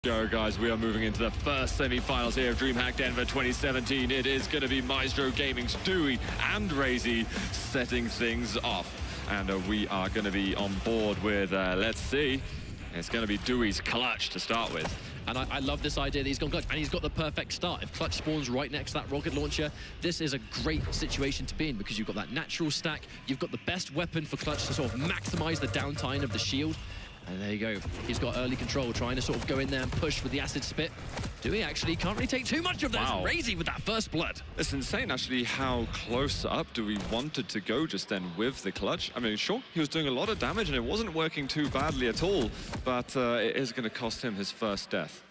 Go guys, we are moving into the first semi-finals here of DreamHack Denver 2017. It is going to be Maestro Gaming's Dooi and Raisy setting things off. And we are going to be on board with, let's see, it's going to be Dooi's Clutch to start with. And I love this idea that he's gone Clutch, and he's got the perfect start. If Clutch spawns right next to that rocket launcher, this is a great situation to be in because you've got that natural stack, you've got the best weapon for Clutch to sort of maximize the downtime of the shield. And there you go. He's got early control, trying to sort of go in there and push with the acid spit. Dooi actually can't really take too much of this. Wow. Raisy with that first blood. It's insane, actually, how close up Dooi wanted to go just then with the clutch. I mean, sure, he was doing a lot of damage and it wasn't working too badly at all, but it is going to cost him his first death.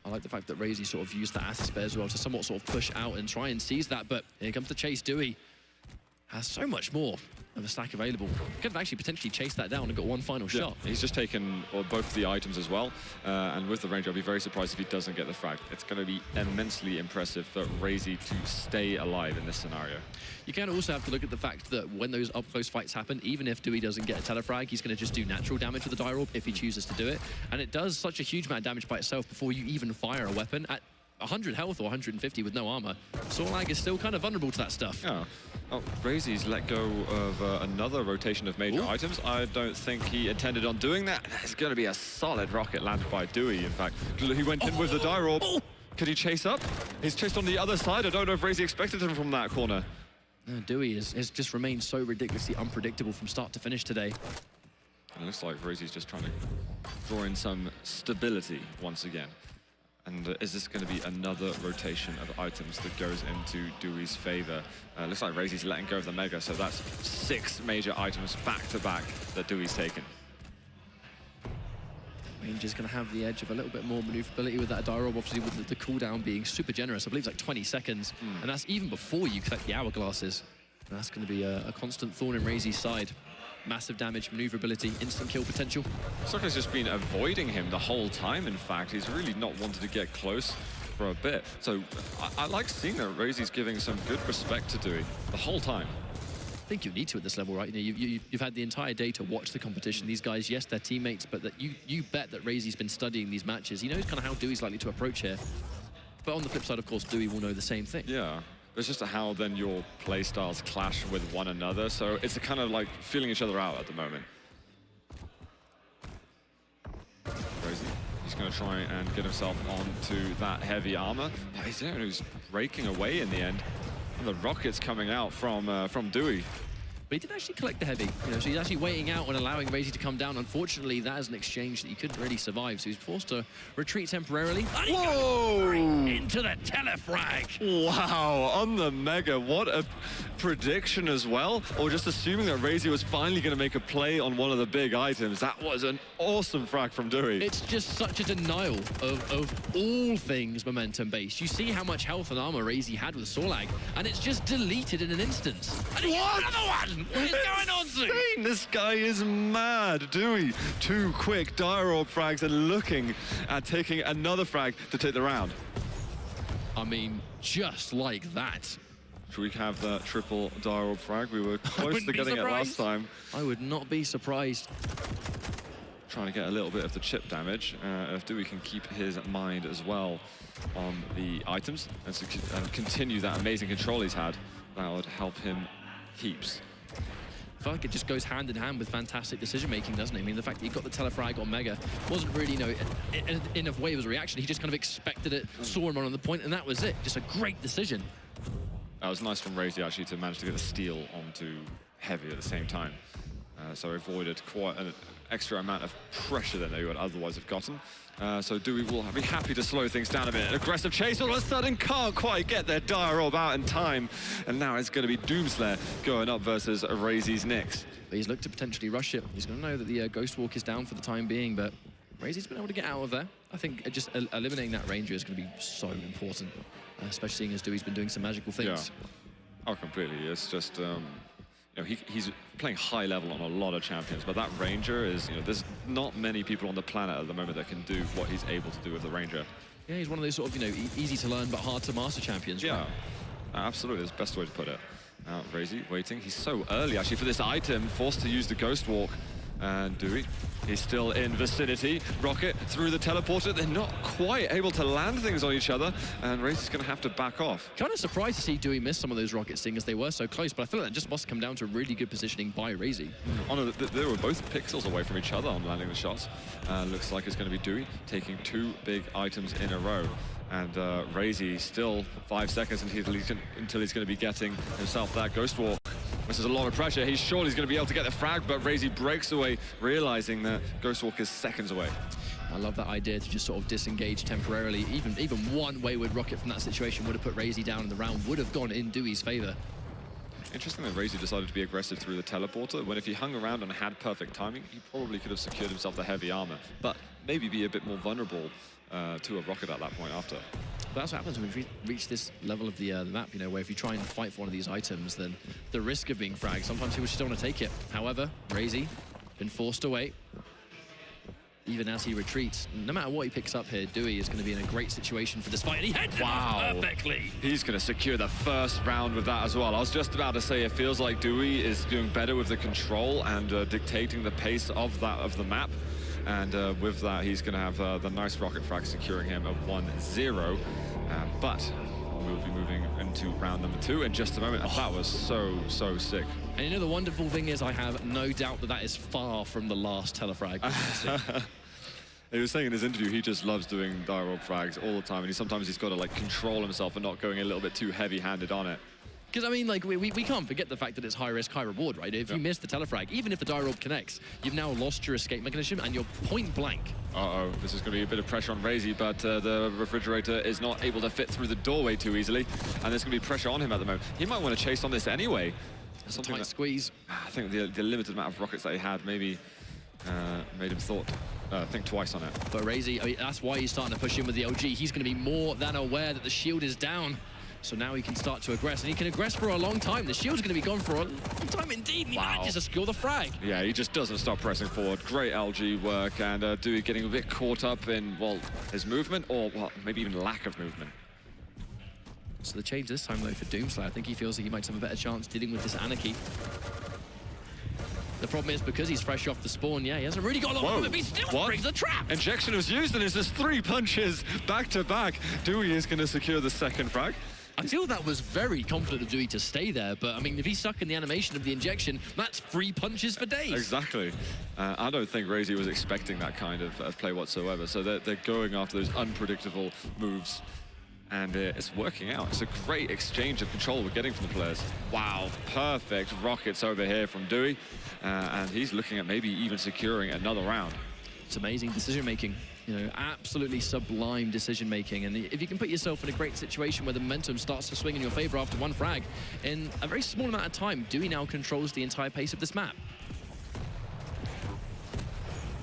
I like the fact that Raisy sort of used that acid spit as well to somewhat sort of push out and try and seize that, but here comes the chase. Dooi has so much more of a stack available. Could have actually potentially chased that down and got one final shot. He's just taken both of the items as well, and with the range, I'll be very surprised if he doesn't get the frag. It's going to be immensely impressive for Raisy to stay alive in this scenario. You can also have to look at the fact that when those up-close fights happen, even if Dooi doesn't get a telefrag, he's going to just do natural damage with the die orb if he chooses to do it. And it does such a huge amount of damage by itself before you even fire a weapon. At 100 health or 150 with no armor, Sorlag is still kind of vulnerable to that stuff. Yeah. Oh, Raisy's let go of another rotation of major items. I don't think he intended on doing that. It's going to be a solid rocket landed by Dooi, in fact. He went in with the die orb. Could he chase up? He's chased on the other side. I don't know if Raisy expected him from that corner. Dooi has just remained so ridiculously unpredictable from start to finish today. It looks like Raisy's just trying to draw in some stability once again. And is this going to be another rotation of items that goes into Dooi's favor? Looks like Raisy's letting go of the Mega, so that's 6 major items back-to-back that Dooi's taken. Range is going to have the edge of a little bit more maneuverability with that die orb, obviously with the cooldown being super generous. I believe it's like 20 seconds, and that's even before you collect the hourglasses. And that's going to be a constant thorn in Raisy's side. Massive damage, maneuverability, instant kill potential. Sokka's just been avoiding him the whole time, in fact. He's really not wanted to get close for a bit. So I like seeing that Raisy's giving some good respect to Dooi the whole time. I think you need to at this level, right? You know, you've had the entire day to watch the competition. These guys, yes, they're teammates, but that you bet that Raisy's been studying these matches. He knows kind of how Dooi's likely to approach here. But on the flip side, of course, Dooi will know the same thing. Yeah. It's just how then your play styles clash with one another. So it's a kind of like feeling each other out at the moment. Raisy, he's going to try and get himself onto that heavy armor. But he's raking away in the end. And the rockets coming out from Dooi. But he didn't actually collect the heavy, you know, so he's actually waiting out and allowing Raisy to come down. Unfortunately, that is an exchange that he couldn't really survive, so he's forced to retreat temporarily. And he goes right into the telefrag. Wow, on the Mega, what a prediction as well. Or just assuming that Raisy was finally going to make a play on one of the big items. That was an awesome frag from Dooi. It's just such a denial of all things momentum-based. You see how much health and armor Raisy had with Sorlag, and it's just deleted in an instant. And he got another one! What is going on, Zoo? This guy is mad. Dooi, 2 quick die orb frags and looking at taking another frag to take the round. I mean, just like that. Should we have that triple die orb frag? We were close to getting it last time. I would not be surprised. Trying to get a little bit of the chip damage. If Dooi can keep his mind as well on the items and continue that amazing control he's had, that would help him heaps. I feel like it just goes hand in hand with fantastic decision-making, doesn't it? I mean, the fact that he got the telefrag on Mega wasn't really, you know, in a way it was a reaction. He just kind of expected it, saw him on the point, and that was it. Just a great decision. That was nice from Raisy, actually, to manage to get the steal onto Heavy at the same time. So avoided quite an extra amount of pressure than they would otherwise have gotten. So Dooi will be happy to slow things down a bit. An aggressive chase all of a sudden can't quite get their die orb out in time. And now it's going to be Doomslayer going up versus Raisy's Nyx. But he's looked to potentially rush it. He's going to know that the Ghost Walk is down for the time being, but Raisy's been able to get out of there. I think just eliminating that Ranger is going to be so important, especially seeing as Dooi's been doing some magical things. Yeah. Oh, completely. It's just... you know, he's playing high level on a lot of champions, but that Ranger is, you know, there's not many people on the planet at the moment that can do what he's able to do with the Ranger. Yeah, he's one of those sort of, you know, easy to learn but hard to master champions. Yeah, right? Absolutely, that's the best way to put it. Raisy waiting. He's so early, actually, for this item, forced to use the Ghost Walk. And Dooi, he's still in vicinity. Rocket through the teleporter. They're not quite able to land things on each other, and Raisy's going to have to back off. Kind of surprised to see Dooi miss some of those rockets, seeing as they were so close, but I feel like that just must come down to really good positioning by Raisy. They were both pixels away from each other on landing the shots. Looks like it's going to be Dooi taking 2 big items in a row. And Raisy still 5 seconds until he's going to be getting himself that Ghost Walk. This is a lot of pressure. He's sure he's going to be able to get the frag, but Raisy breaks away, realizing that Ghost Walk is seconds away. I love that idea to just sort of disengage temporarily. Even one wayward rocket from that situation would have put Raisy down, and the round would have gone in Dewey's favor. Interesting that Raisy decided to be aggressive through the teleporter, when if he hung around and had perfect timing, he probably could have secured himself the heavy armor, but maybe be a bit more vulnerable to a rocket at that point after. But that's what happens when we reach this level of the map, you know, where if you try and fight for one of these items, then the risk of being fragged, sometimes people just don't want to take it. However, Raisy been forced away. Even as he retreats, no matter what he picks up here, Dooi is going to be in a great situation for this fight, and he heads it off perfectly. He's going to secure the first round with that as well. I was just about to say, it feels like Dooi is doing better with the control and dictating the pace of the map. And with that, he's going to have the nice rocket frag securing him at 1-0. But we'll be moving into round number 2 in just a moment. And that was so sick. And you know, the wonderful thing is I have no doubt that that is far from the last telefrag. He was saying in his interview he just loves doing dial frags all the time, and sometimes he's got to like control himself and not going a little bit too heavy-handed on it. Because, I mean, like, we can't forget the fact that it's high risk, high reward, right? If you miss the telefrag, even if the die roll connects, you've now lost your escape mechanism and you're point blank. Uh-oh, this is going to be a bit of pressure on Raisy, but the refrigerator is not able to fit through the doorway too easily, and there's going to be pressure on him at the moment. He might want to chase on this anyway. It's a tight squeeze. I think the limited amount of rockets that he had maybe made him think twice on it. But Raisy, I mean, that's why he's starting to push in with the OG. He's going to be more than aware that the shield is down. So now he can start to aggress, and he can aggress for a long time. The shield's going to be gone for a long time indeed, and he manages to secure the frag. Yeah, he just doesn't stop pressing forward. Great LG work, and Dooi getting a bit caught up in, well, his movement, or well, maybe even lack of movement. So the change this time, though, for Doomslayer, I think he feels like he might have a better chance dealing with this Anarchy. The problem is, because he's fresh off the spawn, yeah, he hasn't really got a lot of movement, but he still brings the trap! Injection was used, and it's just 3 punches back-to-back. Dooi is going to secure the second frag. I feel that was very confident of Dooi to stay there, but I mean, if he's stuck in the animation of the injection, that's 3 punches for days. Exactly. I don't think Raisy was expecting that kind of play whatsoever, so they're going after those unpredictable moves, and it's working out. It's a great exchange of control we're getting from the players. Wow, perfect rockets over here from Dooi, and he's looking at maybe even securing another round. It's amazing decision-making. You know, absolutely sublime decision-making. And if you can put yourself in a great situation where the momentum starts to swing in your favor after one frag, in a very small amount of time, Dooi now controls the entire pace of this map.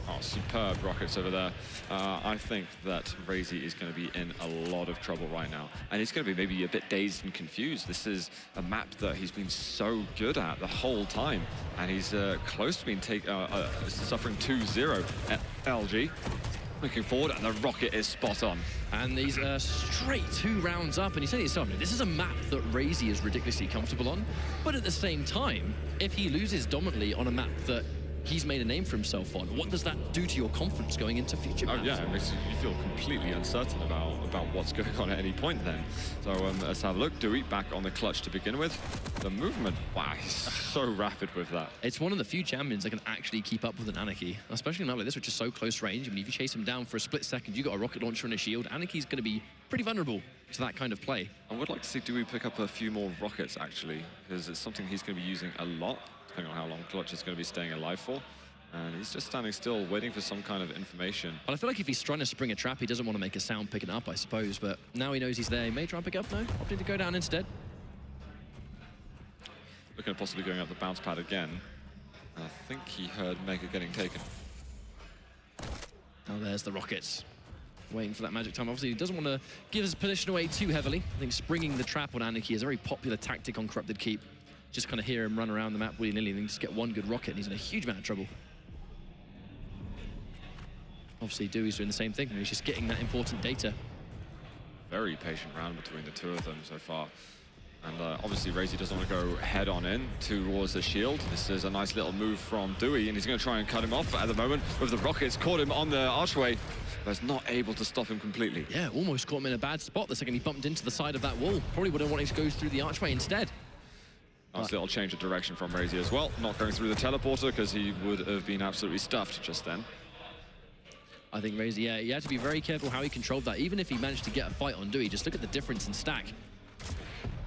Oh, superb rockets over there. I think that Raisy is going to be in a lot of trouble right now. And he's going to be maybe a bit dazed and confused. This is a map that he's been so good at the whole time. And he's close to being suffering 2-0 at LG. Looking forward, and the rocket is spot on. And these straight 2 rounds up, and you say to yourself, this is a map that Raisy is ridiculously comfortable on, but at the same time, if he loses dominantly on a map that he's made a name for himself on, what does that do to your confidence going into future maps? Oh yeah, it makes you feel completely uncertain about what's going on at any point then. So let's have a look. Dooi back on the clutch to begin with. The movement, wow, he's so rapid with that. It's one of the few champions that can actually keep up with an Anarchy, especially in a map like this, which is so close range. I mean, if you chase him down for a split second, you got a rocket launcher and a shield, Anarchy's going to be pretty vulnerable to that kind of play. I would like to see Dooi pick up a few more rockets, actually, because it's something he's going to be using a lot, depending on how long Clutch is going to be staying alive for. And he's just standing still, waiting for some kind of information. But I feel like if he's trying to spring a trap, he doesn't want to make a sound picking it up, I suppose. But now he knows he's there. He may try and pick up. No, opting to go down instead. Looking at possibly going up the bounce pad again. And I think he heard Mega getting taken. Oh, there's the rockets. Waiting for that magic time. Obviously, he doesn't want to give his position away too heavily. I think springing the trap on Anarchy is a very popular tactic on Corrupted Keep. Just kind of hear him run around the map willy-nilly and then just get one good rocket, and he's in a huge amount of trouble. Obviously, Dewey's doing the same thing. He's just getting that important data. Very patient round between the two of them so far. And obviously, Raisy doesn't want to go head-on in towards the shield. This is a nice little move from Dooi, and he's going to try and cut him off. But at the moment, with the rockets, caught him on the archway, but it's not able to stop him completely. Yeah, almost caught him in a bad spot the second he bumped into the side of that wall. Probably would have wanted to go through the archway instead. Nice little change of direction from Raisy as well. Not going through the teleporter, because he would have been absolutely stuffed just then. I think Raisy, yeah, he had to be very careful how he controlled that. Even if he managed to get a fight on Dooi, just look at the difference in stack.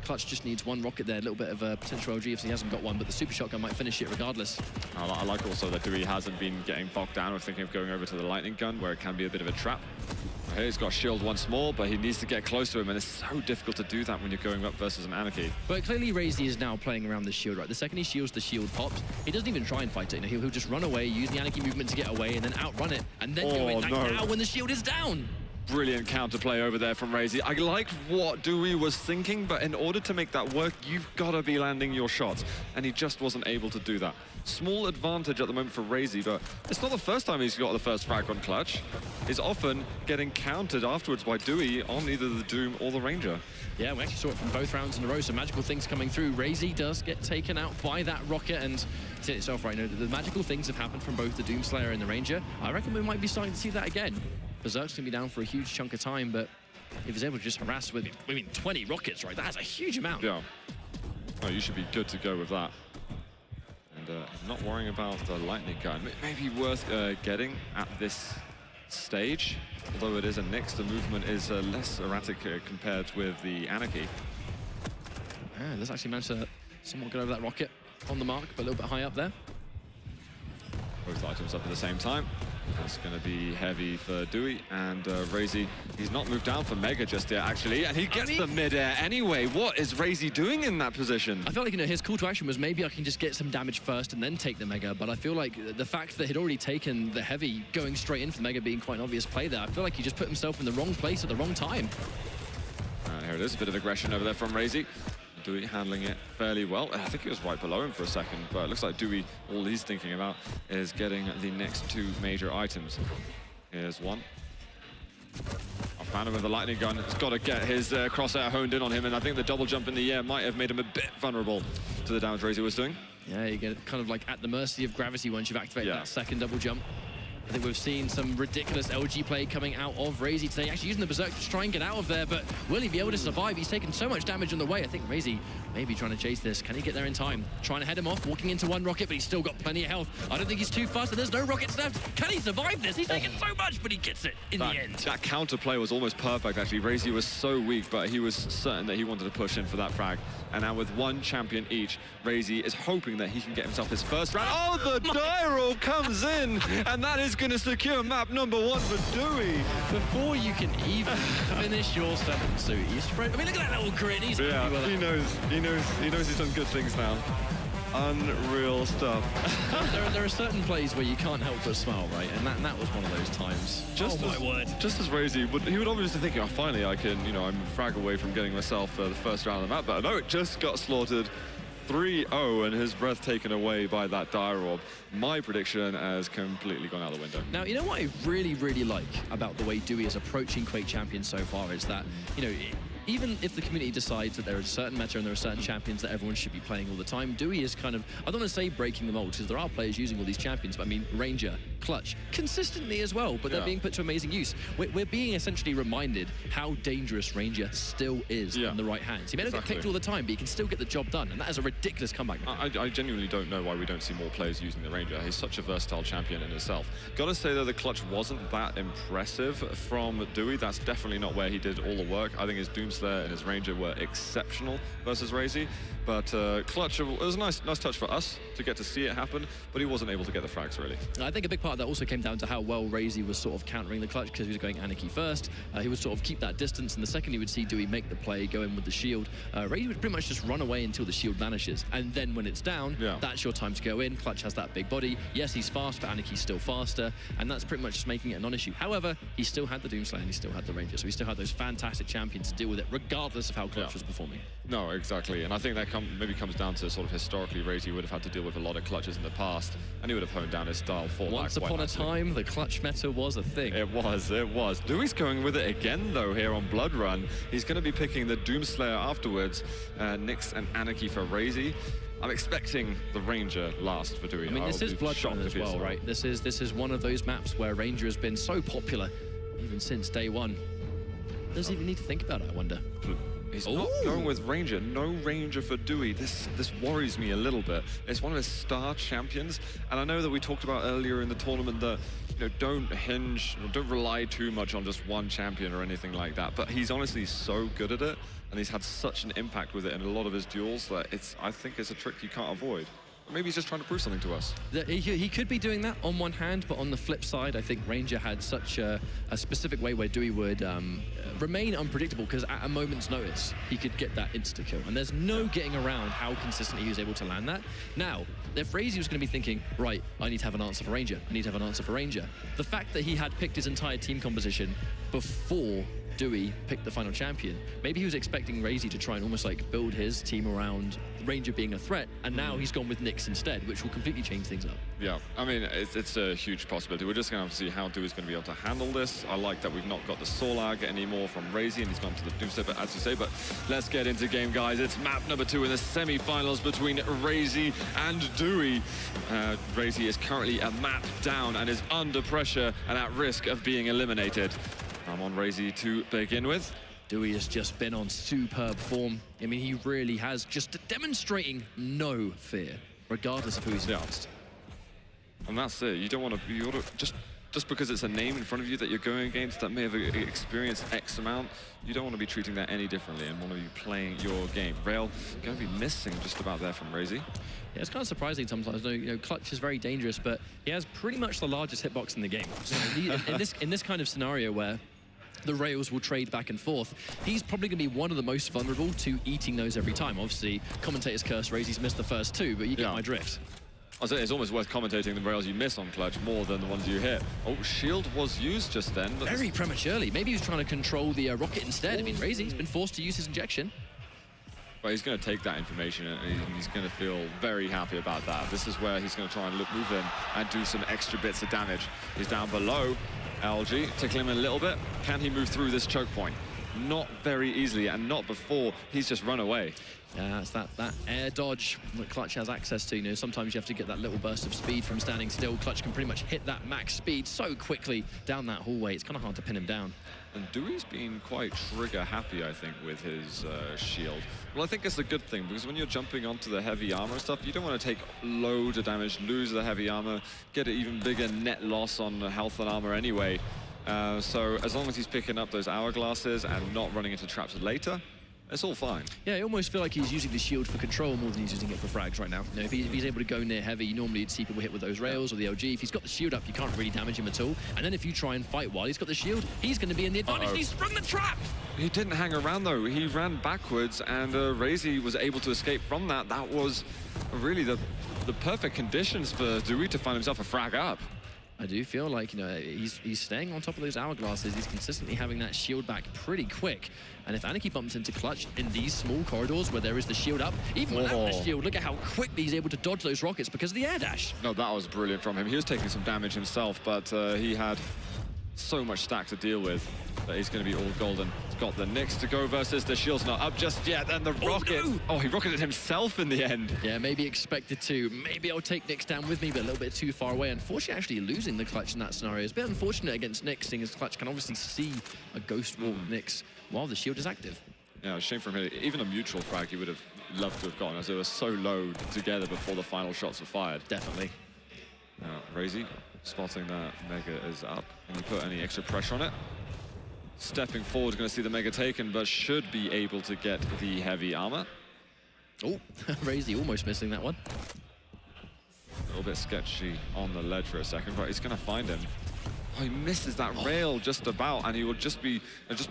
Clutch just needs one rocket there, a little bit of a potential OG if he hasn't got one, but the super shotgun might finish it regardless. I like also that Dooi hasn't been getting bogged down or thinking of going over to the lightning gun, where it can be a bit of a trap. Here he's got shield once more, but he needs to get close to him, and it's so difficult to do that when you're going up versus an Anarchy. But clearly Raisy is now playing around the shield, right? The second he shields, the shield pops. He doesn't even try and fight it. You know, he'll just run away, use the Anarchy movement to get away, and then outrun it, and then go in now when the shield is down. Brilliant counterplay over there from Raisy. I like what Dooi was thinking, but in order to make that work, you've got to be landing your shots, and he just wasn't able to do that. Small advantage at the moment for Raisy, but it's not the first time he's got the first frag on Clutch. He's often getting countered afterwards by Dooi on either the Doom or the Ranger. Yeah, we actually saw it from both rounds in a row, so magical things coming through. Raisy does get taken out by that rocket, and it's in itself right now. The magical things have happened from both the Doomslayer and the Ranger. I reckon we might be starting to see that again. Berserk's going to be down for a huge chunk of time, but if he's able to just harass with, 20 rockets, right? That's a huge amount. Yeah. Oh, you should be good to go with that. And not worrying about the lightning gun. Maybe worth getting at this stage. Although it is a Nyx, the movement is less erratic compared with the Anarchy. Yeah, let's actually manage to somewhat get over that rocket on the mark, but a little bit high up there. Both items up at the same time. That's going to be heavy for Dooi, and Raisy, he's not moved down for Mega just yet, actually, and he gets the mid-air anyway. What is Raisy doing in that position? I felt like, you know, his call to action was maybe I can just get some damage first and then take the Mega, but I feel like the fact that he'd already taken the heavy going straight in for the Mega being quite an obvious play there, I feel like he just put himself in the wrong place at the wrong time. And here it is, a bit of aggression over there from Raisy. Dooi handling it fairly well. I think he was right below him for a second, but it looks like Dooi, all he's thinking about is getting the next two major items. Here's one. I found him with the lightning gun. He's got to get his crosshair honed in on him, and I think the double jump in the air might have made him a bit vulnerable to the damage Raisy was doing. Yeah, you get kind of like at the mercy of gravity once you've activated that second double jump. I think we've seen some ridiculous LG play coming out of Raisy today, actually using the Berserk to try and get out of there, but will he be able to survive? He's taken so much damage on the way. I think Raisy may be trying to chase this. Can he get there in time? Trying to head him off, walking into one rocket, but he's still got plenty of health. I don't think he's too fast, and there's no rockets left. Can he survive this? He's taken so much, but he gets it in the end. That counterplay was almost perfect, actually. Raisy was so weak, but he was certain that he wanted to push in for that frag. And now with one champion each, Raisy is hoping that he can get himself his first round. Oh, the die roll comes in, and that is going to secure map number 1 for Dooi. Before you can even finish your 7th suit, he's spread. I mean, look at that little grin. He's he knows he's done good things now. Unreal stuff. there are certain plays where you can't help but smile, right? And that was one of those times. Just my word. Just as Raisy he would obviously think, oh, finally I can, I'm a frag away from getting myself the first round of the map, but no, it just got slaughtered 3-0 and his breath taken away by that dire orb. My prediction has completely gone out the window. Now, you know what I really, really like about the way Dooi is approaching Quake Champions so far is that, even if the community decides that there is a certain meta and there are certain champions that everyone should be playing all the time, Dooi is kind of, I don't want to say breaking the mold, because there are players using all these champions, but I mean, Ranger, Clutch, consistently as well, but they're being put to amazing use. We're being essentially reminded how dangerous Ranger still is in the right hands. He may not get picked all the time, but he can still get the job done, and that is a ridiculous comeback. I genuinely don't know why we don't see more players using the Ranger. He's such a versatile champion in himself. Gotta say, though, the Clutch wasn't that impressive from Dooi. That's definitely not where he did all the work. I think his Doomslayer and his Ranger were exceptional versus Raisy, but Clutch, it was a nice touch for us to get to see it happen, but he wasn't able to get the frags, really. I think a big part of that also came down to how well Raisy was sort of countering the Clutch, because he was going Anarchy first. He would sort of keep that distance, and the second he would see Dooi make the play, go in with the shield, Raisy would pretty much just run away until the shield vanishes, and then when it's down, that's your time to go in. Clutch has that big body. Yes, he's fast, but Anarchy's still faster, and that's pretty much just making it a non-issue. However, he still had the Doomslayer and he still had the Ranger, so he still had those fantastic champions to deal with it, regardless of how Clutch was performing. No, exactly, and I think that maybe comes down to sort of historically, Raisy would have had to deal with a lot of Clutches in the past, and he would have honed down his style for Once quite upon a nicely. time, the clutch meta was a thing. It was. Dooi's going with it again, though, here on Blood Run. He's going to be picking the Doomslayer afterwards. Nyx and Anarchy for Raisy. I'm expecting the Ranger last for Dooi. I mean, this is Blood Run as well, right? right? This is one of those maps where Ranger has been so popular, even since day one. Doesn't even need to think about it, I wonder. He's not going with Ranger. No Ranger for Dooi. This worries me a little bit. It's one of his star champions, and I know that we talked about earlier in the tournament that don't rely too much on just one champion or anything like that. But he's honestly so good at it, and he's had such an impact with it in a lot of his duels that I think it's a trick you can't avoid. Maybe he's just trying to prove something to us. He could be doing that on one hand, but on the flip side, I think Ranger had such a specific way where Dooi would remain unpredictable, because at a moment's notice, he could get that insta-kill. And there's no getting around how consistently he was able to land that. Now, if Raisy was going to be thinking, right, I need to have an answer for Ranger, I need to have an answer for Ranger, the fact that he had picked his entire team composition before Dooi picked the final champion, maybe he was expecting Raisy to try and almost like build his team around Ranger being a threat, and now he's gone with Nyx instead, which will completely change things up. Yeah, I mean, it's a huge possibility. We're just going to have to see how Dooi's going to be able to handle this. I like that we've not got the Solag anymore from Raisy, and he's gone to the Doomslayer, but as you say, but let's get into game, guys. It's map number 2 in the semi-finals between Raisy and Dooi. Raisy is currently a map down and is under pressure and at risk of being eliminated. I'm on Raisy to begin with. Dooi has just been on superb form. I mean, he really has, just demonstrating no fear, regardless of who he's against. And that's it. You don't want to, just because it's a name in front of you that you're going against that may have experienced X amount, you don't want to be treating that any differently and want to be playing your game. Rail going to be missing just about there from Raisy. Yeah, it's kind of surprising sometimes. Clutch is very dangerous, but he has pretty much the largest hitbox in the game. So in this kind of scenario where the rails will trade back and forth, he's probably going to be one of the most vulnerable to eating those every time. Obviously, commentators curse Raisy's missed the first 2, but you get my drift. I say it's almost worth commentating the rails you miss on Clutch more than the ones you hit. Oh, shield was used just then. Very prematurely. Maybe he was trying to control the rocket instead. I mean, Raisy's been forced to use his injection. Well, he's going to take that information and he's going to feel very happy about that. This is where he's going to try and move in and do some extra bits of damage. He's down below. LG, tickle him a little bit. Can he move through this choke point? Not very easily, and not before he's just run away. Yeah, it's that air dodge that Clutch has access to. Sometimes you have to get that little burst of speed from standing still. Clutch can pretty much hit that max speed so quickly down that hallway. It's kind of hard to pin him down. And Dooi's been quite trigger happy, I think, with his shield. Well, I think it's a good thing, because when you're jumping onto the heavy armor and stuff, you don't want to take loads of damage, lose the heavy armor, get an even bigger net loss on the health and armor anyway. So as long as he's picking up those hourglasses and not running into traps later, it's all fine. Yeah, I almost feel like he's using the shield for control more than he's using it for frags right now. If he's able to go near heavy, you normally see people hit with those rails or the LG. If he's got the shield up, you can't really damage him at all. And then if you try and fight while he's got the shield, he's going to be in the advantage. He's sprung the trap! He didn't hang around, though. He ran backwards, and Raisy was able to escape from that. That was really the perfect conditions for Dooi to find himself a frag up. I do feel like, he's staying on top of those hourglasses. He's consistently having that shield back pretty quick. And if Anarchy bumps into Clutch in these small corridors where there is the shield up, even without the shield, look at how quickly he's able to dodge those rockets because of the air dash. No, that was brilliant from him. He was taking some damage himself, but he had so much stack to deal with that he's going to be all golden. He's got the Nyx to go versus the shield's not up just yet, and the rocket. No! Oh, he rocketed himself in the end. Yeah, maybe expected to. Maybe I'll take Nyx down with me, but a little bit too far away. Unfortunately, actually losing the Clutch in that scenario is a bit unfortunate against Nyx, seeing as Clutch can obviously see a ghost walk Nyx while the shield is active. Yeah, shame for him. Even a mutual frag he would have loved to have gotten, as they were so low together before the final shots were fired. Definitely. Now, Raisy spotting that Mega is up. Can he put any extra pressure on it? Stepping forward, going to see the Mega taken, but should be able to get the heavy armor. Oh, Raisy almost missing that one. A little bit sketchy on the ledge for a second, but he's going to find him. Oh, he misses that rail just about, and he will just be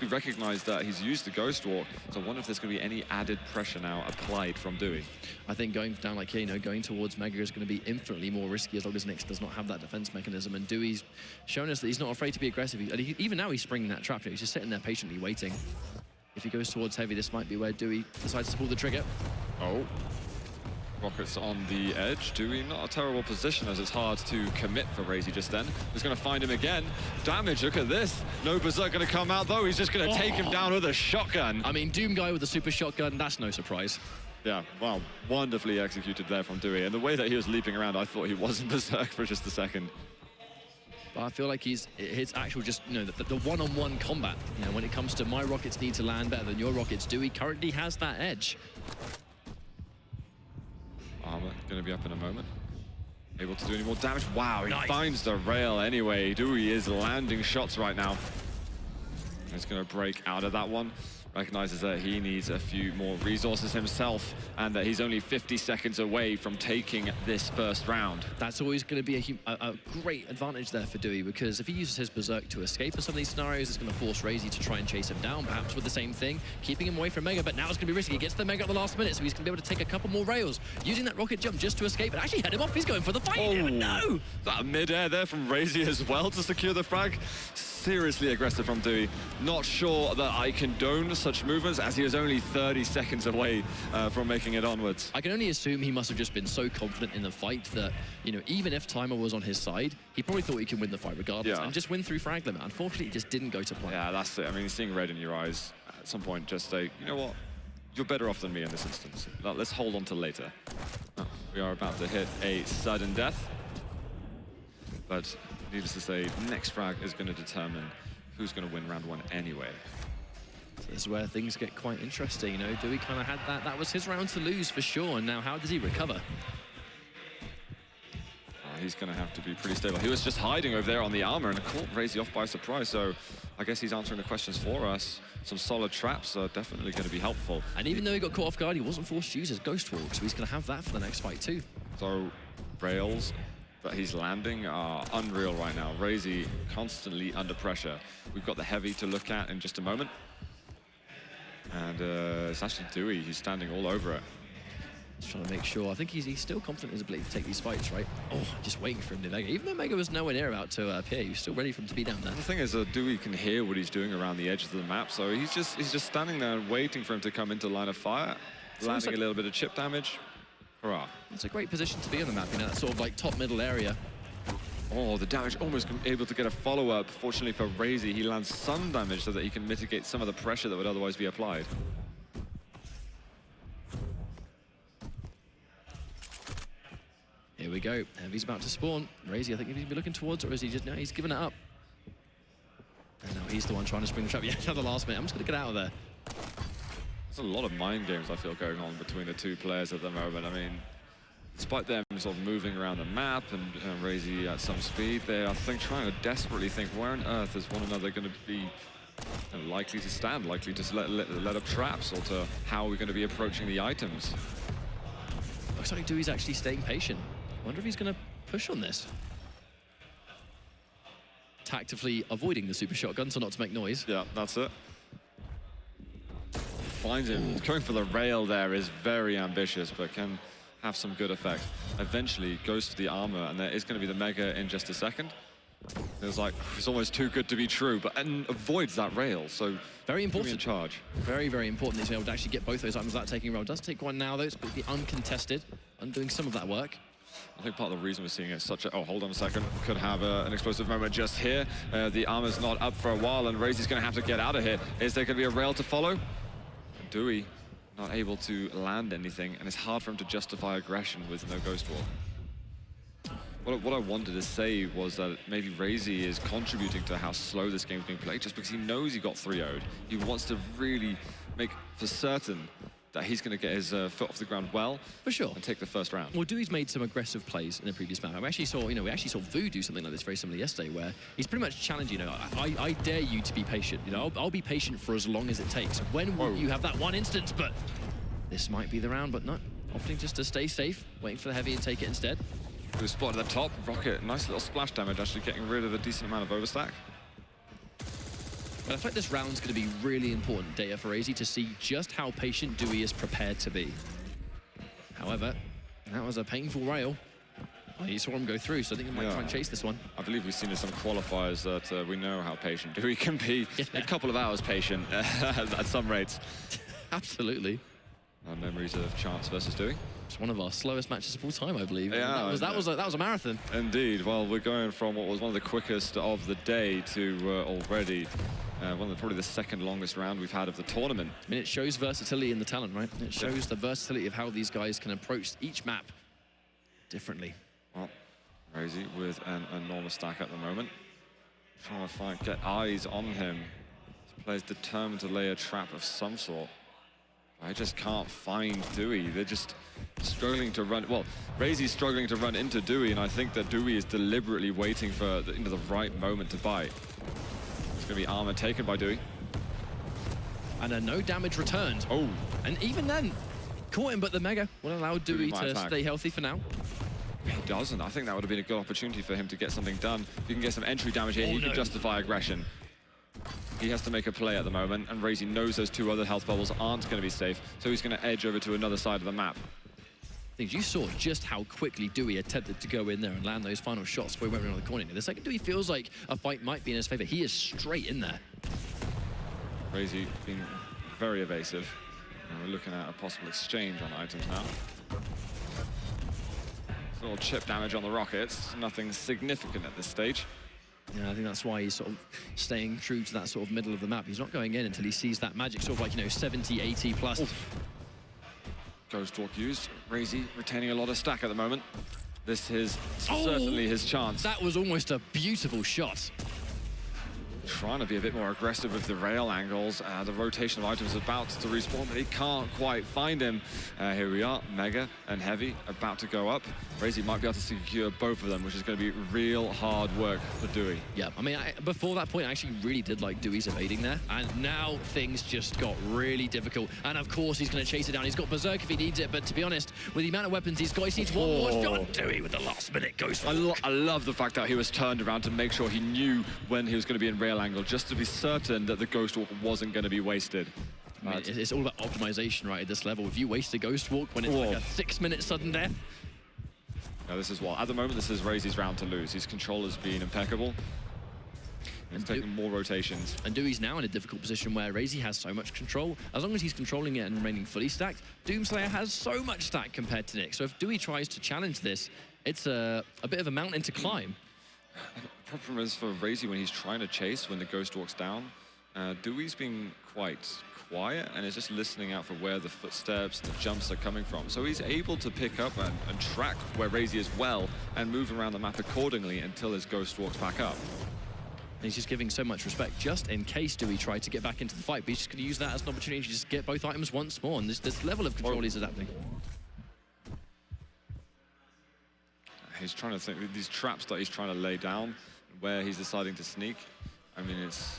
recognized that he's used the Ghost Walk. So I wonder if there's going to be any added pressure now applied from Dooi. I think going down like here, going towards Mega is going to be infinitely more risky as long as Nyx does not have that defense mechanism. And Dooi's shown us that he's not afraid to be aggressive. Even now he's springing that trap. He's just sitting there patiently waiting. If he goes towards heavy, this might be where Dooi decides to pull the trigger. Oh. Rockets on the edge. Dooi, not a terrible position as it's hard to commit for Raisy just then. He's going to find him again. Damage, look at this. No Berserk going to come out though. He's just going to take him down with a shotgun. I mean, Doom guy with a super shotgun, that's no surprise. Yeah, wow, wonderfully executed there from Dooi. And the way that he was leaping around, I thought he was in Berserk for just a second. But I feel like his actual just, you know, the one-on-one combat, you know, when it comes to my rockets need to land better than your rockets do, he currently has that edge. Armor going to be up in a moment. Able to do any more damage. Wow, he Nice. finds the rail anyway. Dooi is landing shots right now. He's going to break out of that one. Recognizes that he needs a few more resources himself and that he's only 50 seconds away from taking this first round. That's always going to be a great advantage there for Dooi, because if he uses his Berserk to escape in some of these scenarios, it's going to force Raisy to try and chase him down, perhaps with the same thing, keeping him away from Mega, but now it's going to be risky. He gets the Mega at the last minute, so he's going to be able to take a couple more rails, using that rocket jump just to escape, and actually head him off. He's going for the fight. Oh, No! That mid-air there from Raisy as well to secure the frag. Seriously aggressive from Dooi. Not sure that I condone such movements as he was only 30 seconds away from making it onwards. I can only assume he must have just been so confident in the fight that, you know, even if timer was on his side, he probably thought he could win the fight regardless and just win through frag limit. Unfortunately, it just didn't go to plan. Yeah, that's it. I mean, seeing red in your eyes at some point, just say, you know what? You're better off than me in this instance. Let's hold on to later. Oh, we are about to hit a sudden death. But needless to say, next frag is going to determine who's going to win round one anyway. So this is where things get quite interesting, you know. Dooi kind of had that. That was his round to lose for sure. And now how does he recover? He's going to have to be pretty stable. He was just hiding over there on the armor and caught Raisy off by surprise. So I guess he's answering the questions for us. Some solid traps are definitely going to be helpful. And even though he got caught off guard, he wasn't forced to use his Ghost Walk, so he's going to have that for the next fight too. So rails that he's landing are unreal right now. Raisy constantly under pressure. We've got the heavy to look at in just a moment. And it's actually Dooi. He's standing all over it. Just trying to make sure. I think he's still confident in his ability to take these fights, right? Oh, just waiting for him to Mega. Even though Mega was nowhere near about to appear, he's still ready for him to be down there. The thing is, Dooi can hear what he's doing around the edges of the map, so he's just standing there and waiting for him to come into line of fire, landing a little bit of chip damage. Hurrah. It's a great position to be on the map, you know, that sort of like top middle area. Oh, the damage almost able to get a follow-up. Fortunately for Raisy, he lands some damage so that he can mitigate some of the pressure that would otherwise be applied. Here we go. Heavy's about to spawn. Raisy, I think he's be looking towards it, or is he just, no, he's given it up. And now he's the one trying to spring the trap. Yeah, at the last minute. I'm just going to get out of there. There's a lot of mind games, I feel, going on between the two players at the moment. I mean, despite them sort of moving around the map and Raisy at some speed, they are trying to desperately think, where on earth is one another going to be likely to stand, likely to let up traps, or to how we're going to be approaching the items. Looks like Dooi's actually staying patient. Wonder if he's going to push on this. Tactically avoiding the super shotgun so not to make noise. Yeah, that's it. Finds him. Going for the rail there is very ambitious, but can have some good effect. Eventually goes to the armor, and there is going to be the Mega in just a second. It's like, it's almost too good to be true, and avoids that rail, so very important. In charge. Very, very important. He's able to actually get both those items without taking a roll. Does take one now, though. It's completely uncontested, and doing some of that work. I think part of the reason we're seeing it such a... Oh, hold on a second. Could have an explosive moment just here. The armor's not up for a while, and Raisy's going to have to get out of here. Is there going to be a rail to follow? Dooi not able to land anything, and it's hard for him to justify aggression with no Ghost Wall. What I wanted to say was that maybe Raisy is contributing to how slow this game's being played, just because he knows he got 3-0'd. He wants to really make for certain that he's going to get his foot off the ground well, for sure, and take the first round. Well, Dooi's made some aggressive plays in the previous map. We actually saw Vu do something like this very similar yesterday, where he's pretty much challenging, you know, I dare you to be patient. You know, I'll be patient for as long as it takes. When will you have that one instance? But this might be the round, but not. Opting just to stay safe, waiting for the heavy and take it instead. Good spot at the top. Rocket, nice little splash damage, actually getting rid of a decent amount of overstack. But I feel like this round's going to be really important data for Raisy to see just how patient Dooi is prepared to be. However, that was a painful rail. Well, you saw him go through, so I think he might try and chase this one. I believe we've seen in some qualifiers that we know how patient Dooi can be. A couple of hours patient at some rates. Absolutely. memories of Chance versus Dooi. It's one of our slowest matches of all time, I believe. Yeah, that was a marathon. Indeed. Well, we're going from what was one of the quickest of the day to already probably the second longest round we've had of the tournament. I mean, it shows versatility in the talent, right? It shows the versatility of how these guys can approach each map differently. Well, Raisy with an enormous stack at the moment. Trying to get eyes on him. This player's determined to lay a trap of some sort. I just can't find Dooi. They're just struggling to run. Well, Raisy's struggling to run into Dooi, and I think that Dooi is deliberately waiting for the right moment to bite. It's going to be armor taken by Dooi. And a no damage returned. Oh. And even then, caught him, but the Mega will allow Dooi to stay healthy for now. He doesn't. I think that would have been a good opportunity for him to get something done. If he can get some entry damage here, he could justify aggression. He has to make a play at the moment, and Raisy knows those two other health bubbles aren't going to be safe, so he's going to edge over to another side of the map. You saw just how quickly Dooi attempted to go in there and land those final shots before he went around the corner. The second Dooi feels like a fight might be in his favor, he is straight in there. Raisy being very evasive. And we're looking at a possible exchange on items now. A little chip damage on the rockets, nothing significant at this stage. Yeah, I think that's why he's sort of staying true to that sort of middle of the map. He's not going in until he sees that magic sort of like, 70, 80 plus. Oof. Ghost Walk used. Raisy retaining a lot of stack at the moment. This is certainly his chance. That was almost a beautiful shot. Trying to be a bit more aggressive with the rail angles. The rotation of items about to respawn, but he can't quite find him. Here we are, Mega and Heavy about to go up. Raisy might be able to secure both of them, which is going to be real hard work for Dooi. Yeah, I mean, before that point, I actually really did like Dewey's evading there, and now things just got really difficult. And of course, he's going to chase it down. He's got Berserk if he needs it, but to be honest, with the amount of weapons he's got, he needs one more shot. Dooi with the last minute ghost. I love the fact that he was turned around to make sure he knew when he was going to be in rail angle, just to be certain that the Ghost Walk wasn't going to be wasted. I mean, it's all about optimization, right, at this level. If you waste a Ghost Walk when it's like a 6-minute sudden death. Now, this is at the moment, this is Raisy's round to lose. His control has been impeccable. He's taking more rotations. And Dewey's now in a difficult position where Raisy has so much control. As long as he's controlling it and remaining fully stacked, Doomslayer has so much stack compared to Nick. So if Dooi tries to challenge this, it's a bit of a mountain to climb. The problem is for Raisy when he's trying to chase, when the Ghost Walk's down, Dewey's been quite quiet and is just listening out for where the footsteps, the jumps are coming from. So he's able to pick up and track where Raisy is well and move around the map accordingly until his Ghost Walks back up. And he's just giving so much respect just in case Dooi tried to get back into the fight, but he's just going to use that as an opportunity to just get both items once more, and this level of control he's adapting. He's trying to think, these traps that he's trying to lay down, where he's deciding to sneak. I mean, it's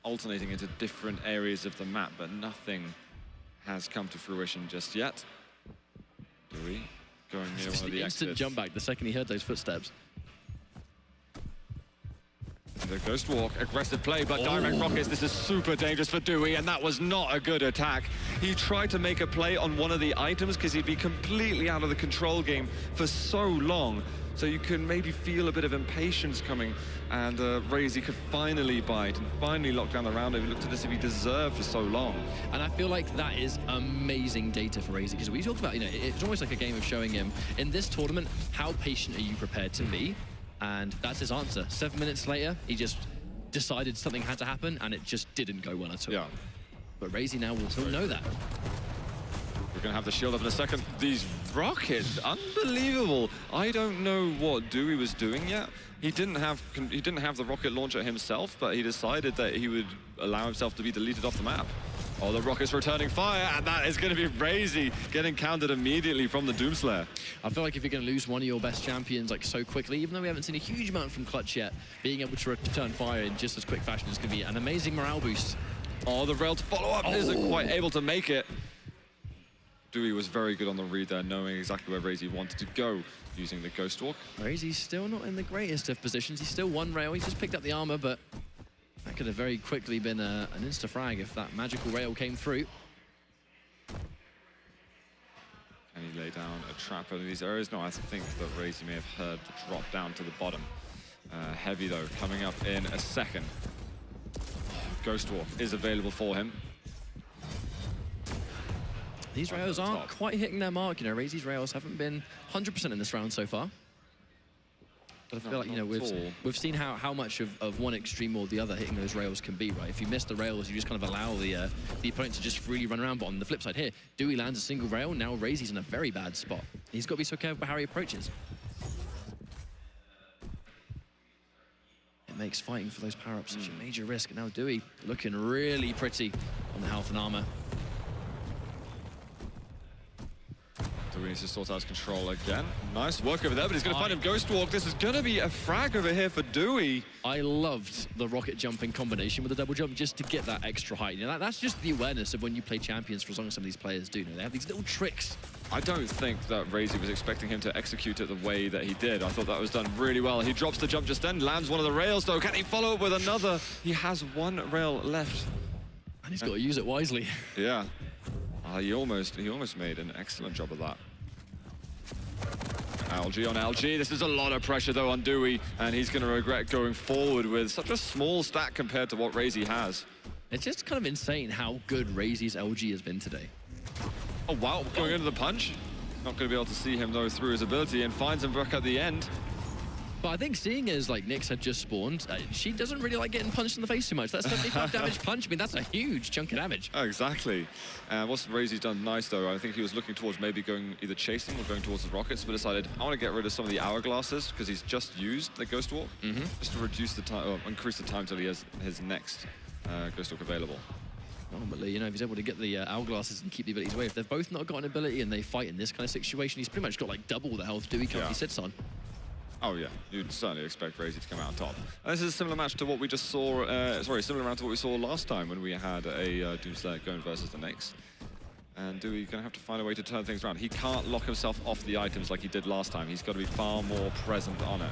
alternating into different areas of the map, but nothing has come to fruition just yet. Dooi going near one of the instant exits. Jump back the second he heard those footsteps. The Ghost Walk, aggressive play, but direct rockets. This is super dangerous for Dooi, and that was not a good attack. He tried to make a play on one of the items because he'd be completely out of the control game for so long. So you can maybe feel a bit of impatience coming, and Raisy could finally bite and finally lock down the round. He looked at this if he deserved for so long. And I feel like that is amazing data for Raisy, because we talked about, it's almost like a game of showing him, in this tournament, how patient are you prepared to be? And that's his answer. 7 minutes later, he just decided something had to happen, and it just didn't go well at all. Yeah. But Raisy now will know that. We're going to have the shield up in a second. These rockets, unbelievable. I don't know what Dooi was doing yet. He didn't have the rocket launcher himself, but he decided that he would allow himself to be deleted off the map. Oh, the rocket's returning fire, and that is going to be Raisy getting countered immediately from the Doomslayer. I feel like if you're going to lose one of your best champions like so quickly, even though we haven't seen a huge amount from Clutch yet, being able to return fire in just as quick fashion is going to be an amazing morale boost. Oh, the rail to follow up isn't quite able to make it. Dooi was very good on the read there, knowing exactly where Raisy wanted to go using the Ghost Walk. Raisy's still not in the greatest of positions. He's still one rail. He's just picked up the armor, but that could have very quickly been an insta-frag if that magical rail came through. Can he lay down a trap in these areas? No, I think that Raisy may have heard the drop down to the bottom. Heavy, though, coming up in a second. Ghost Walk is available for him. These rails aren't quite hitting their mark. You know, Raisy's rails haven't been 100% in this round so far. But I feel like, you know, we've seen how much of one extreme or the other hitting those rails can be, right? If you miss the rails, you just kind of allow the opponent to just freely run around. But on the flip side here, Dooi lands a single rail. Now Raisy's in a very bad spot. He's got to be so careful about how he approaches. It makes fighting for those power-ups such a major risk. And now Dooi looking really pretty on the health and armor. Dooi needs to sort out his control again. Nice work over there, but he's going to find him Ghost Walk. This is going to be a frag over here for Dooi. I loved the rocket jumping combination with the double jump just to get that extra height. You know, that's just the awareness of when you play champions, for as long as some of these players do. You know, they have these little tricks. I don't think that Raisy was expecting him to execute it the way that he did. I thought that was done really well. He drops the jump just then, lands one of the rails though. Can he follow up with another? He has one rail left. And he's got to use it wisely. Yeah. He almost made an excellent job of that. LG on LG. This is a lot of pressure though on Dooi, and he's going to regret going forward with such a small stack compared to what Raisy has. It's just kind of insane how good Raisy's LG has been today. Oh wow, going into the punch. Not going to be able to see him though through his ability, and finds him back at the end. But I think seeing as like Nyx had just spawned, she doesn't really like getting punched in the face too much. That 75 damage punch, I mean, that's a huge chunk of damage. Oh, exactly. What's Raisy's done nice though, I think he was looking towards maybe going either chasing or going towards the rockets, but decided I want to get rid of some of the hourglasses because he's just used the Ghost Walk, just to reduce the time, or increase the time till he has his next Ghost Walk available. Normally, you know, if he's able to get the hourglasses and keep the abilities away, if they've both not got an ability and they fight in this kind of situation, he's pretty much got like double the health Dooi currently sits on. Oh yeah, you'd certainly expect Raisy to come out on top. And this is a similar match to what we just saw, similar round to what we saw last time when we had a Doomslayer going versus the Nyx. And Dooi going to have to find a way to turn things around. He can't lock himself off the items like he did last time. He's got to be far more present on it.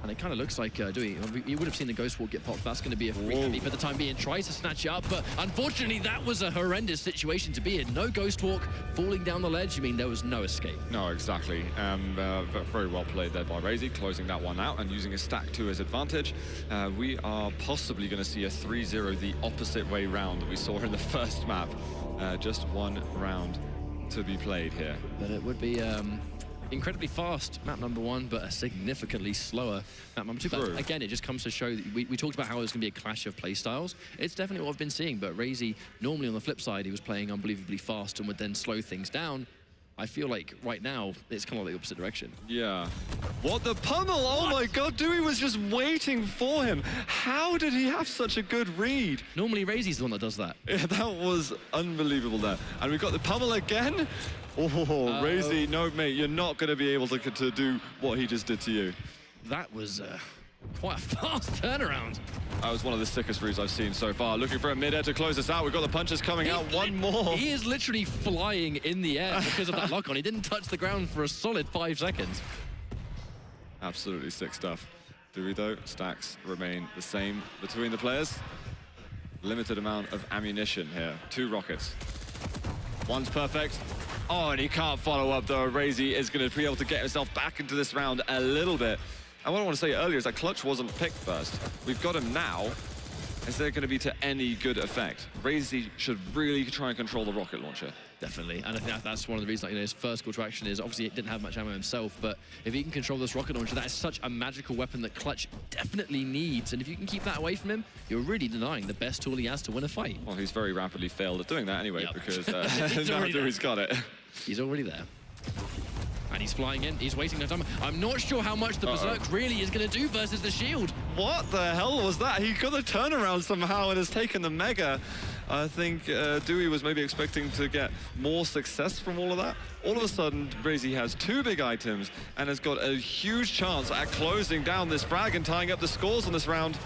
And it kind of looks like Dooi, you would have seen the Ghost Walk get popped. That's going to be a free heavy for the time being. Tries to snatch it up, but unfortunately that was a horrendous situation to be in. No Ghost Walk, falling down the ledge. I mean, there was no escape. No, exactly. Very well played there by Raisy, closing that one out and using his stack to his advantage. We are possibly going to see a 3-0 the opposite way round that we saw in the first map. Just one round to be played here. But it would be incredibly fast map number one, but a significantly slower map number two. But again, it just comes to show that we talked about how there's going to be a clash of play styles. It's definitely what I've been seeing, but Raisy, normally on the flip side, he was playing unbelievably fast and would then slow things down. I feel like right now, it's kind of like the opposite direction. Yeah. What the pummel? Oh my god, Dooi was just waiting for him. How did he have such a good read? Normally, Raisy's the one that does that. Yeah, that was unbelievable there. And we've got the pummel again. Oh, Raisy, no, mate, you're not going to be able to do what he just did to you. That was quite a fast turnaround. That was one of the sickest reads I've seen so far. Looking for a mid-air to close us out. We've got the punches coming out. One more. He is literally flying in the air because of that lock-on. He didn't touch the ground for a solid 5 seconds. Absolutely sick stuff. Dooi, though, stacks remain the same between the players. Limited amount of ammunition here. 2 rockets. One's perfect. Oh, and he can't follow up, though. Raisy is going to be able to get himself back into this round a little bit. And what I want to say earlier is that Clutch wasn't picked first. We've got him now. Is there going to be to any good effect? Raisy should really try and control the rocket launcher. Definitely, and I think that's one of the reasons, like, you know, his first call to action is obviously it didn't have much ammo himself, but if he can control this rocket launcher, that is such a magical weapon that Clutch definitely needs. And if you can keep that away from him, you're really denying the best tool he has to win a fight. Well, he's very rapidly failed at doing that anyway, because now Dewey's got it. He's already there. And he's flying in, he's waiting no time. I'm not sure how much the Berserk really is going to do versus the shield. What the hell was that? He got the turnaround somehow and has taken the Mega. I think Dooi was maybe expecting to get more success from all of that. All of a sudden, Raisy has 2 big items and has got a huge chance at closing down this frag and tying up the scores on this round.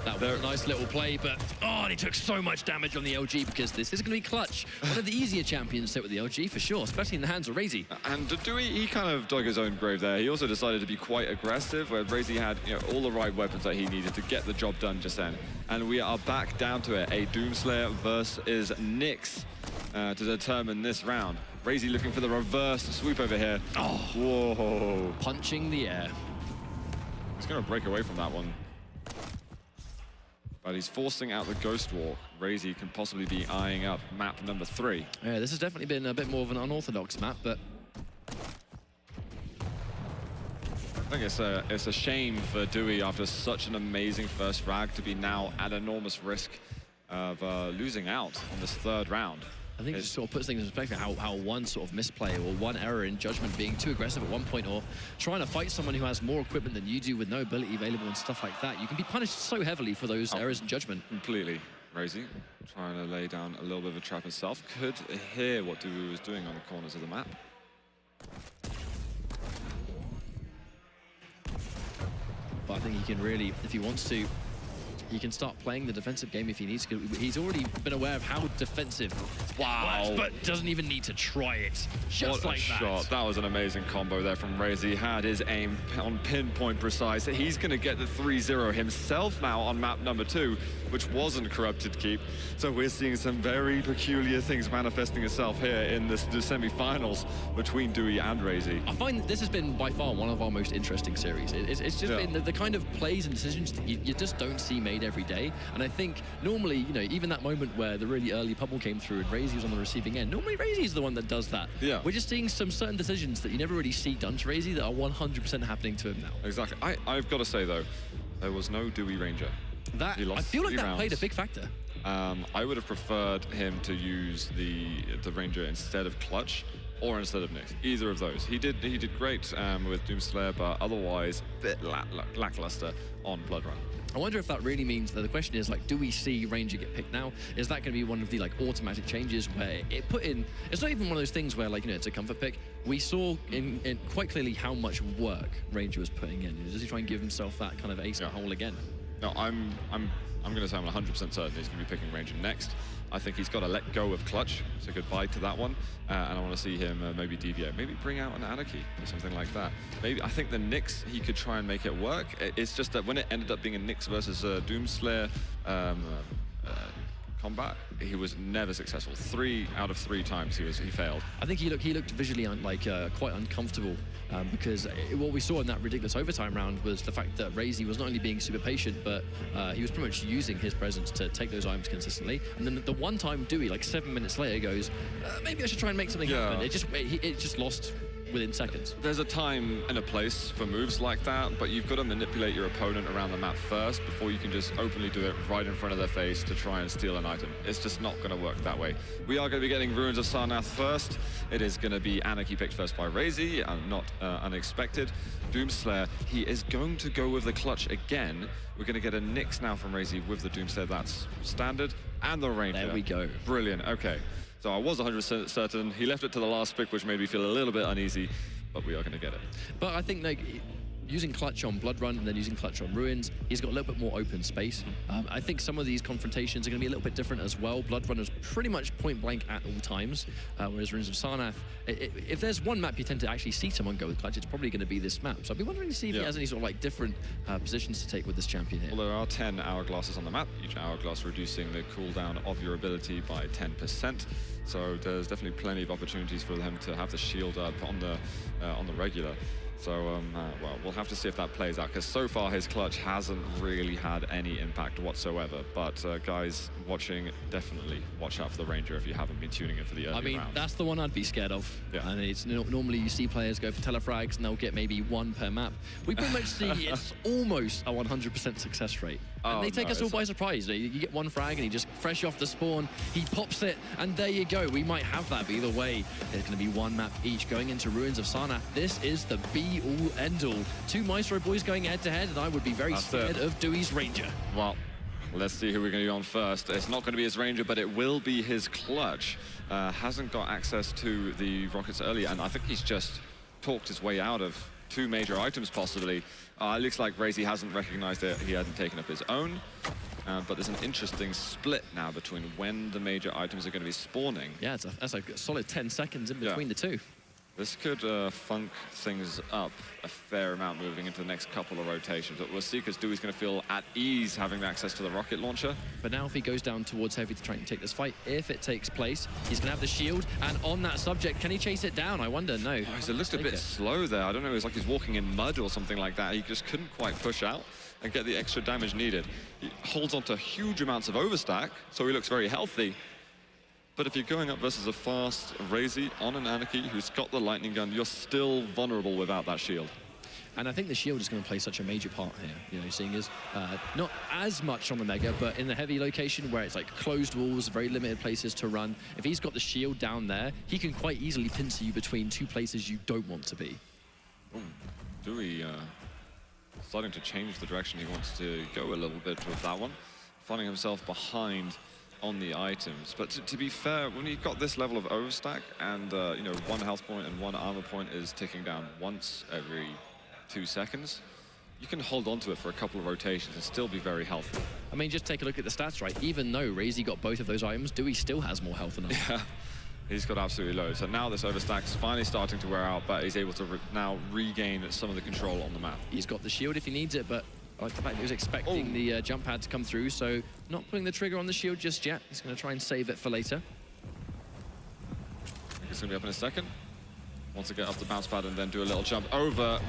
That was a nice little play, but and he took so much damage on the LG because this is going to be Clutch. One of the easier champions to hit with the LG for sure, especially in the hands of Raisy. And Dooi, he kind of dug his own grave there. He also decided to be quite aggressive, where Raisy had, you know, all the right weapons that he needed to get the job done just then. And we are back down to it, a Doomslayer versus Nyx to determine this round. Raisy looking for the reverse swoop over here. Oh, whoa! Punching the air. He's going to break away from that one. But he's forcing out the Ghost Walk. Raisy can possibly be eyeing up map number 3. Yeah, this has definitely been a bit more of an unorthodox map, but I think it's a shame for Dooi after such an amazing first frag to be now at enormous risk of losing out on this 3rd round. I think it just sort of puts things in perspective how one sort of misplay or one error in judgment, being too aggressive at one point or trying to fight someone who has more equipment than you do with no ability available and stuff like that. You can be punished so heavily for those errors in judgment. Completely. Raisy trying to lay down a little bit of a trap himself. Could hear what Dooi was doing on the corners of the map. But I think he can really, if he wants to, he can start playing the defensive game if he needs to. He's already been aware of how defensive. Wow. But doesn't even need to try it. Just what like a that. shot. That was an amazing combo there from Raisy. Had his aim on pinpoint precise. He's going to get the 3-0 himself now on map number 2, which wasn't Corrupted Keep. So we're seeing some very peculiar things manifesting itself here in the semi-finals between Dooi and Raisy. I find that this has been by far one of our most interesting series. It's just been the kind of plays and decisions that you just don't see made every day. And I think normally, you know, even that moment where the really early bubble came through and Raisy was on the receiving end, normally Raisy is the one that does that. Yeah. We're just seeing some certain decisions that you never really see done to Raisy that are 100% happening to him now. Exactly. I've got to say, though, there was no Dooi Ranger. That, I feel like that played a big factor. I would have preferred him to use the Ranger instead of Clutch or instead of Nyx. Either of those. He did great with Doomslayer, but otherwise a bit lackluster on Blood Run. I wonder if that really means that the question is, like, do we see Ranger get picked now? Is that going to be one of the, like, automatic changes where it put in... It's not even one of those things where, like, you know, it's a comfort pick. We saw in quite clearly how much work Ranger was putting in. Does he try and give himself that kind of ace in the hole again? No, I'm going to say I'm 100% certain he's going to be picking Ranger next. I think he's got to let go of Clutch, so goodbye to that one. And I want to see him maybe deviate, maybe bring out an Anarchy or something like that. Maybe I think the Nyx, he could try and make it work. It's just that when it ended up being a Nyx versus Doomslayer combat, he was never successful. 3 out of 3 times he failed. I think he looked visually quite uncomfortable because what we saw in that ridiculous overtime round was the fact that Raisy was not only being super patient, but he was pretty much using his presence to take those items consistently. And then the one time Dooi, like 7 minutes later, goes, maybe I should try and make something happen. It just lost within seconds. There's a time and a place for moves like that, but you've got to manipulate your opponent around the map first before you can just openly do it right in front of their face to try and steal an item. It's just not going to work that way. We are going to be getting Ruins of Sarnath first. It is going to be Anarchy picked first by Raisy, and not unexpected. Doomslayer, he is going to go with the Clutch again. We're going to get a Nyx now from Raisy with the Doomslayer. That's standard. And the Ranger. There we go. Brilliant. Okay. So I was 100% certain. He left it to the last pick, which made me feel a little bit uneasy, but we are going to get it. But I think, like, using Clutch on Blood Run and then using Clutch on Ruins, he's got a little bit more open space. I think some of these confrontations are going to be a little bit different as well. Blood Run is pretty much point blank at all times, whereas Ruins of Sarnath, if there's one map you tend to actually see someone go with Clutch, it's probably going to be this map. So I'd be wondering to see if he has any sort of like different positions to take with this champion here. Well, there are 10 hourglasses on the map, each hourglass reducing the cooldown of your ability by 10%. So there's definitely plenty of opportunities for them to have the shield up on the regular. So, well, we'll have to see if that plays out, because so far his Clutch hasn't really had any impact whatsoever. But guys watching, definitely watch out for the Ranger if you haven't been tuning in for the early rounds. That's the one I'd be scared of. Yeah. And it's normally you see players go for telefrags and they'll get maybe 1 per map. We pretty much see it's almost a 100% success rate. And they take us all by surprise. You get 1 frag and he just fresh off the spawn, he pops it, and there you go. We might have that, but either way, there's going to be 1 map each going into Ruins of Sarnath. This is the be-all, end-all. 2 Maestro boys going head-to-head, and I would be very scared of Dooi's Ranger. Well, let's see who we're going to be on first. It's not going to be his Ranger, but it will be his Clutch. Hasn't got access to the rockets earlier, and I think he's just talked his way out of 2 major items, possibly. It looks like Raisy hasn't recognized it. He hadn't taken up his own. But there's an interesting split now between when the major items are going to be spawning. Yeah, that's a solid 10 seconds in between the 2. This could funk things up a fair amount moving into the next couple of rotations. But we'll see, because Dooi's going to feel at ease having access to the rocket launcher. But now if he goes down towards Heavy to try and take this fight, if it takes place, he's going to have the shield. And on that subject, can he chase it down? I wonder, no. Oh, he's looked a bit slow there. I don't know, it's like he's walking in mud or something like that. He just couldn't quite push out and get the extra damage needed. He holds on to huge amounts of overstack, so he looks very healthy. But if you're going up versus a fast Raisy on an Anarchy who's got the lightning gun, you're still vulnerable without that shield. And I think the shield is going to play such a major part here, you know, seeing as not as much on the Mega, but in the Heavy location where it's like closed walls, very limited places to run. If he's got the shield down there, he can quite easily pincer you between two places you don't want to be. Ooh, Dooi starting to change the direction he wants to go a little bit with that one, finding himself behind on the items. But to be fair, when you've got this level of overstack and you know, one health point and one armor point is ticking down once every 2 seconds, you can hold on to it for a couple of rotations and still be very healthy. I mean, just take a look at the stats, right? Even though Raisy got both of those items, Dooi still has more health than us. Yeah, he's got absolutely loads. So now this overstack's finally starting to wear out, but he's able to now regain some of the control on the map. He's got the shield if he needs it, but I like the fact that he was expecting the jump pad to come through, so not pulling the trigger on the shield just yet. He's going to try and save it for later. I think it's going to be up in a second. Wants to get up the bounce pad and then do a little jump over.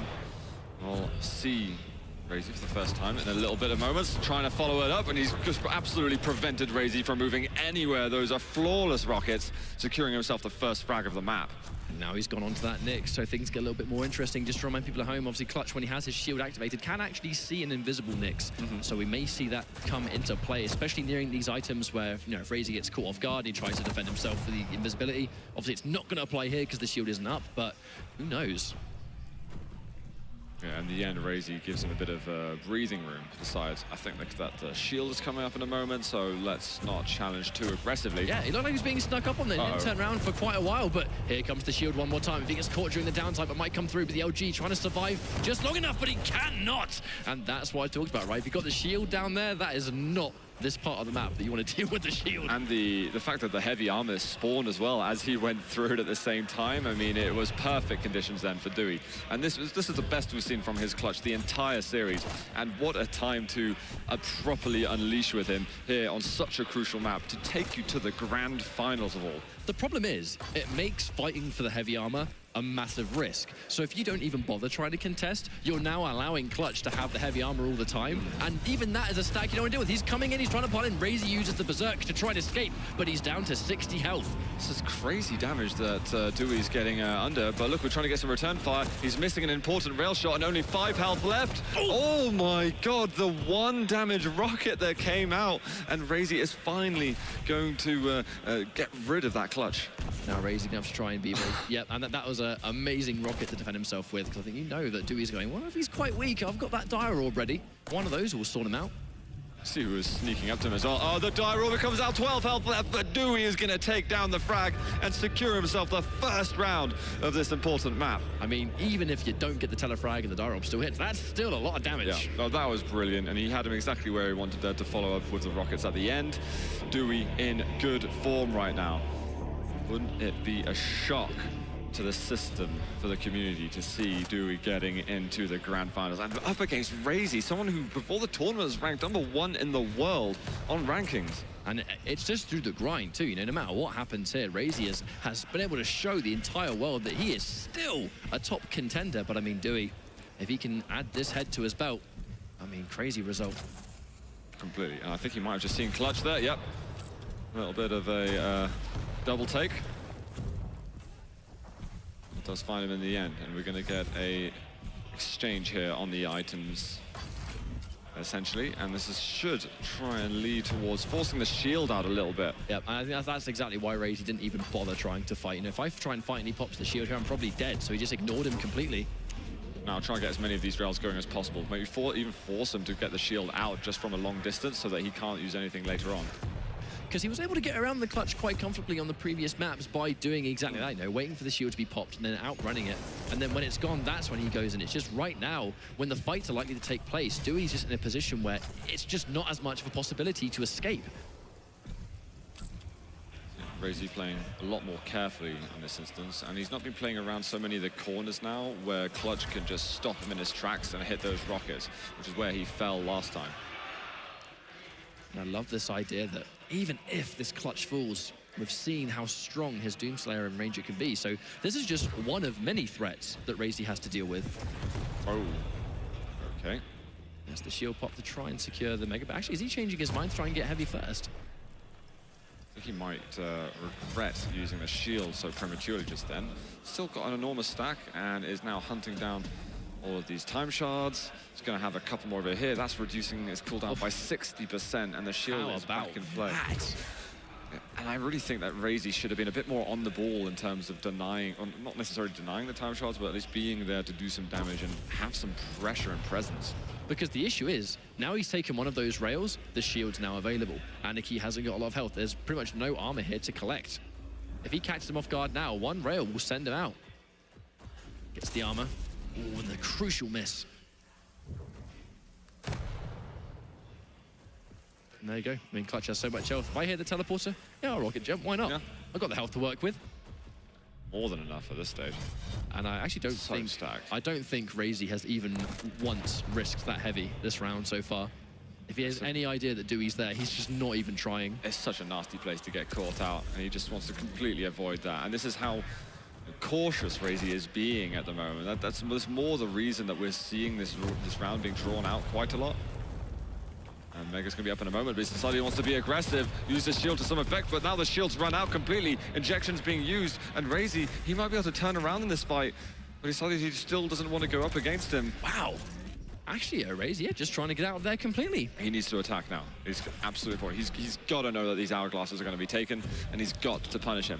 We'll see Raisy for the first time in a little bit of moments, trying to follow it up, and he's just absolutely prevented Raisy from moving anywhere. Those are flawless rockets, securing himself the first frag of the map. And now he's gone on to that Nyx, so things get a little bit more interesting. Just to remind people at home, obviously Clutch, when he has his shield activated, can actually see an invisible Nyx. So we may see that come into play, especially nearing these items where, you know, if Raisy gets caught off guard, he tries to defend himself with the invisibility. Obviously it's not going to apply here because the shield isn't up, but who knows? Yeah, in the end, Raisy gives him a bit of breathing room. Besides, I think that the shield is coming up in a moment, so let's not challenge too aggressively. Yeah, he looked like he was being snuck up on there. He didn't turn around for quite a while, but here comes the shield one more time. If he gets caught during the downtime, it might come through, but the LG trying to survive just long enough, but he cannot! And that's what I talked about, right? If you've got the shield down there, that is not this part of the map that you want to deal with the shield. And the fact that the heavy armor spawned as well as he went through it at the same time, I mean, it was perfect conditions then for Dooi. And this is the best we've seen from his Clutch the entire series. And what a time to properly unleash with him here on such a crucial map to take you to the grand finals of all. The problem is, it makes fighting for the heavy armor a massive risk. So if you don't even bother trying to contest, you're now allowing Clutch to have the heavy armor all the time. And even that is a stack you don't want to deal with. He's coming in, he's trying to pull in. Raisy uses the Berserk to try and escape, but he's down to 60 health. This is crazy damage that Dooi's getting under, but look, we're trying to get some return fire. He's missing an important rail shot and only 5 health left. Oh my god, the 1 damage rocket that came out, and Raisy is finally going to get rid of that Clutch. Now Raisy gonna have to try and be very... Yep, and that was an amazing rocket to defend himself with, because I think you know that Dooi's going, well, if he's quite weak, I've got that Dire Orb ready. One of those will sort him out. See who is sneaking up to him as well. Oh, the Dire Orb comes out, 12 health left, but Dooi is going to take down the frag and secure himself the first round of this important map. I mean, even if you don't get the Telefrag and the Dire Orb still hits, that's still a lot of damage. Yeah, no, that was brilliant, and he had him exactly where he wanted there to follow up with the rockets at the end. Dooi in good form right now. Wouldn't it be a shock to the system, for the community, to see Dooi getting into the grand finals and up against Raisy, someone who before the tournament was ranked #1 in the world on rankings. And it's just through the grind too, you know, no matter what happens here, Raisy has been able to show the entire world that he is still a top contender. But I mean, Dooi, if he can add this head to his belt, I mean, crazy result. Completely, and I think he might have just seen Clutch there, yep. A little bit of a double take. It does find him in the end, and we're going to get a exchange here on the items, essentially, and this should try and lead towards forcing the shield out a little bit. Yep, and I think that's exactly why Raisy didn't even bother trying to fight. You know, if I try and fight and he pops the shield here, I'm probably dead, so he just ignored him completely. Now try and get as many of these rails going as possible. Maybe even force him to get the shield out just from a long distance so that he can't use anything later on. Because he was able to get around the Clutch quite comfortably on the previous maps by doing exactly that, you know, waiting for the shield to be popped and then outrunning it. And then when it's gone, that's when he goes in. It's just right now, when the fights are likely to take place, Dooi's just in a position where it's just not as much of a possibility to escape. Raisy playing a lot more carefully in this instance, and he's not been playing around so many of the corners now where Clutch can just stop him in his tracks and hit those rockets, which is where he fell last time. And I love this idea that even if this Clutch falls, we've seen how strong his Doomslayer and Ranger can be. So this is just one of many threats that Raisy has to deal with. Oh, okay. There's the shield pop to try and secure the Mega. But actually, is he changing his mind to try and get heavy first? I think he might regret using the shield so prematurely just then. Still got an enormous stack and is now hunting down all of these time shards. He's going to have a couple more over here. That's reducing his cooldown by 60%, and the shield is back in play. And I really think that Raisy should have been a bit more on the ball in terms of denying, or not necessarily denying the time shards, but at least being there to do some damage and have some pressure and presence. Because the issue is, now he's taken one of those rails, the shield's now available. Anarchy hasn't got a lot of health. There's pretty much no armor here to collect. If he catches him off guard now, one rail will send him out. Gets the armor. Ooh, and the crucial miss. And there you go. I mean, Clutch has so much health. If I hear the teleporter, yeah, I'll rocket jump. Why not? Yeah. I've got the health to work with. More than enough at this stage. And I actually don't think Raisy has even once risked that heavy this round so far. If he has any idea that Dooi's there, he's just not even trying. It's such a nasty place to get caught out, and he just wants to completely avoid that. And this is how cautious Raisy is being at the moment. That's more the reason that we're seeing this round being drawn out quite a lot. And Mega's going to be up in a moment, but he's decided he wants to be aggressive, use his shield to some effect, but now the shield's run out completely. Injection's being used, and Raisy, he might be able to turn around in this fight, but he decided he still doesn't want to go up against him. Wow. Actually, Raisy, yeah, just trying to get out of there completely. He needs to attack now. He's absolutely important. He's got to know that these hourglasses are going to be taken, and he's got to punish him.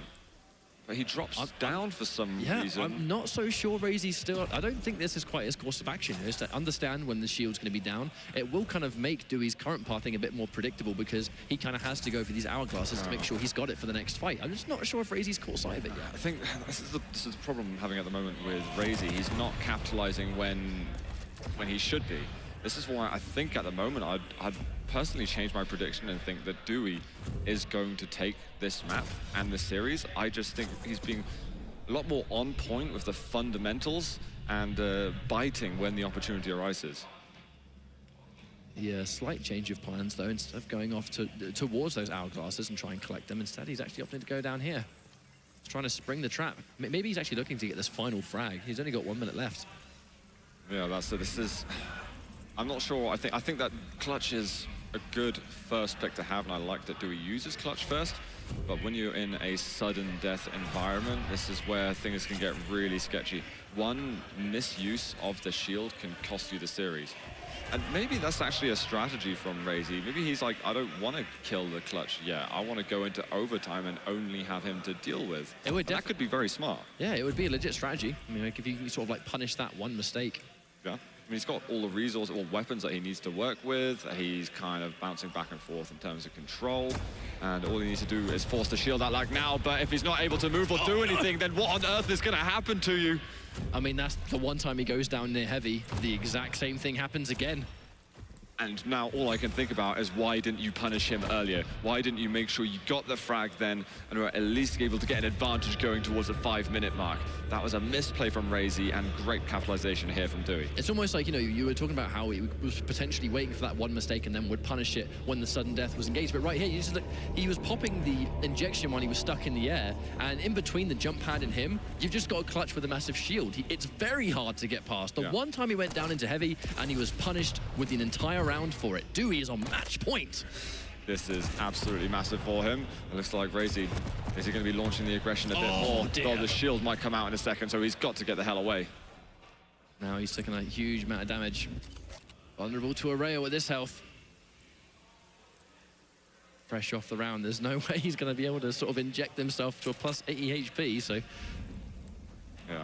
But he drops down for some reason. I'm not so sure Raisy's still... I don't think this is quite his course of action. Is to understand when the shield's going to be down. It will kind of make Dooi's current pathing a bit more predictable because he kind of has to go for these hourglasses to make sure he's got it for the next fight. I'm just not sure if Raisy's caught sight of it yet. I think this is the problem I'm having at the moment with Raisy. He's not capitalizing when he should be. This is why I think at the moment I'd personally change my prediction and think that Dooi is going to take this map and the series. I just think he's being a lot more on point with the fundamentals and biting when the opportunity arises. Yeah, slight change of plans though. Instead of going off towards those hourglasses and try and collect them, instead he's actually opting to go down here. He's trying to spring the trap. Maybe he's actually looking to get this final frag. He's only got 1 minute left. Yeah, this is... I'm not sure. I think that Clutch is a good first pick to have, and I like that Dooi uses Clutch first. But when you're in a sudden death environment, this is where things can get really sketchy. One misuse of the shield can cost you the series. And maybe that's actually a strategy from Raisy. Maybe he's like, I don't want to kill the Clutch yet. I want to go into overtime and only have him to deal with. That could be very smart. Yeah, it would be a legit strategy. I mean, like if you can sort of like punish that one mistake. Yeah. I mean, he's got all the resources, all weapons that he needs to work with. He's kind of bouncing back and forth in terms of control. And all he needs to do is force the shield out like now. But if he's not able to move or do anything, then what on earth is going to happen to you? I mean, that's the one time he goes down near heavy. The exact same thing happens again. And now all I can think about is why didn't you punish him earlier? Why didn't you make sure you got the frag then and were at least able to get an advantage going towards the 5-minute mark? That was a misplay from Raisy and great capitalization here from Dooi. It's almost like, you know, you were talking about how he was potentially waiting for that one mistake and then would punish it when the sudden death was engaged. But right here, you just look, he was popping the injection when he was stuck in the air, and in between the jump pad and him, you've just got a Clutch with a massive shield. It's very hard to get past. The one time he went down into heavy and he was punished with an entire round for it. Dooi is on match point. This is absolutely massive for him. It looks like Raisy is he going to be launching the aggression a bit more. Well, the shield might come out in a second, so he's got to get the hell away. Now he's taking a huge amount of damage. Vulnerable to a rail at this health. Fresh off the round, there's no way he's going to be able to sort of inject himself to a plus 80 HP, so... Yeah.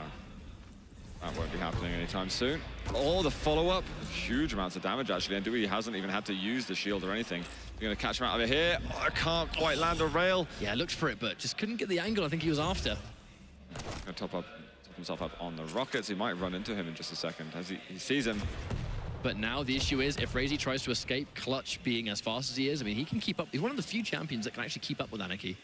That won't be happening anytime soon. Oh, the follow-up. Huge amounts of damage, actually. And Dooi hasn't even had to use the shield or anything. You're going to catch him out of here. Oh, I can't quite land a rail. Yeah, looked for it, but just couldn't get the angle I think he was after. Going to top himself up on the rockets. He might run into him in just a second as he sees him. But now the issue is, if Raisy tries to escape, Clutch being as fast as he is, I mean, he can keep up. He's one of the few champions that can actually keep up with Anarchy.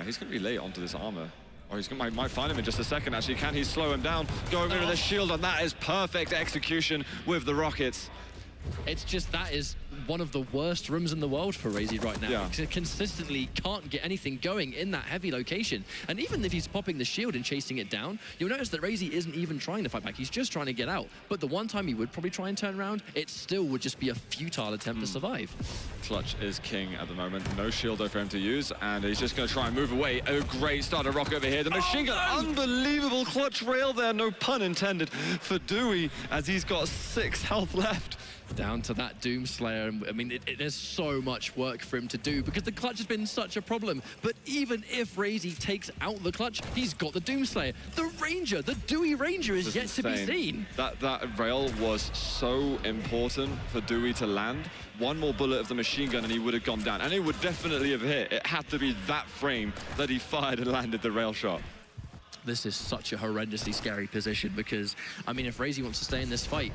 He's going to be late onto this armor. Or he's gonna, might find him in just a second, actually. Can he slow him down? Going into the shield, and that is perfect execution with the rockets. It's just that is one of the worst rooms in the world for Raisy right now. Yeah. Because it consistently can't get anything going in that heavy location. And even if he's popping the shield and chasing it down, you'll notice that Raisy isn't even trying to fight back. He's just trying to get out. But the one time he would probably try and turn around, it still would just be a futile attempt to survive. Clutch is king at the moment. No shield for him to use, and he's just going to try and move away. A great starter rocket over here. The machine gun, unbelievable clutch rail there, no pun intended, for Dooi, as he's got 6 health left. Down to that Doomslayer. I mean, there's so much work for him to do because the clutch has been such a problem. But even if Raisy takes out the clutch, he's got the Doomslayer. The Ranger, the Dooi Ranger is yet to be seen. That rail was so important for Dooi to land. One more bullet of the machine gun and he would have gone down. And it would definitely have hit. It had to be that frame that he fired and landed the rail shot. This is such a horrendously scary position because, I mean, if Raisy wants to stay in this fight,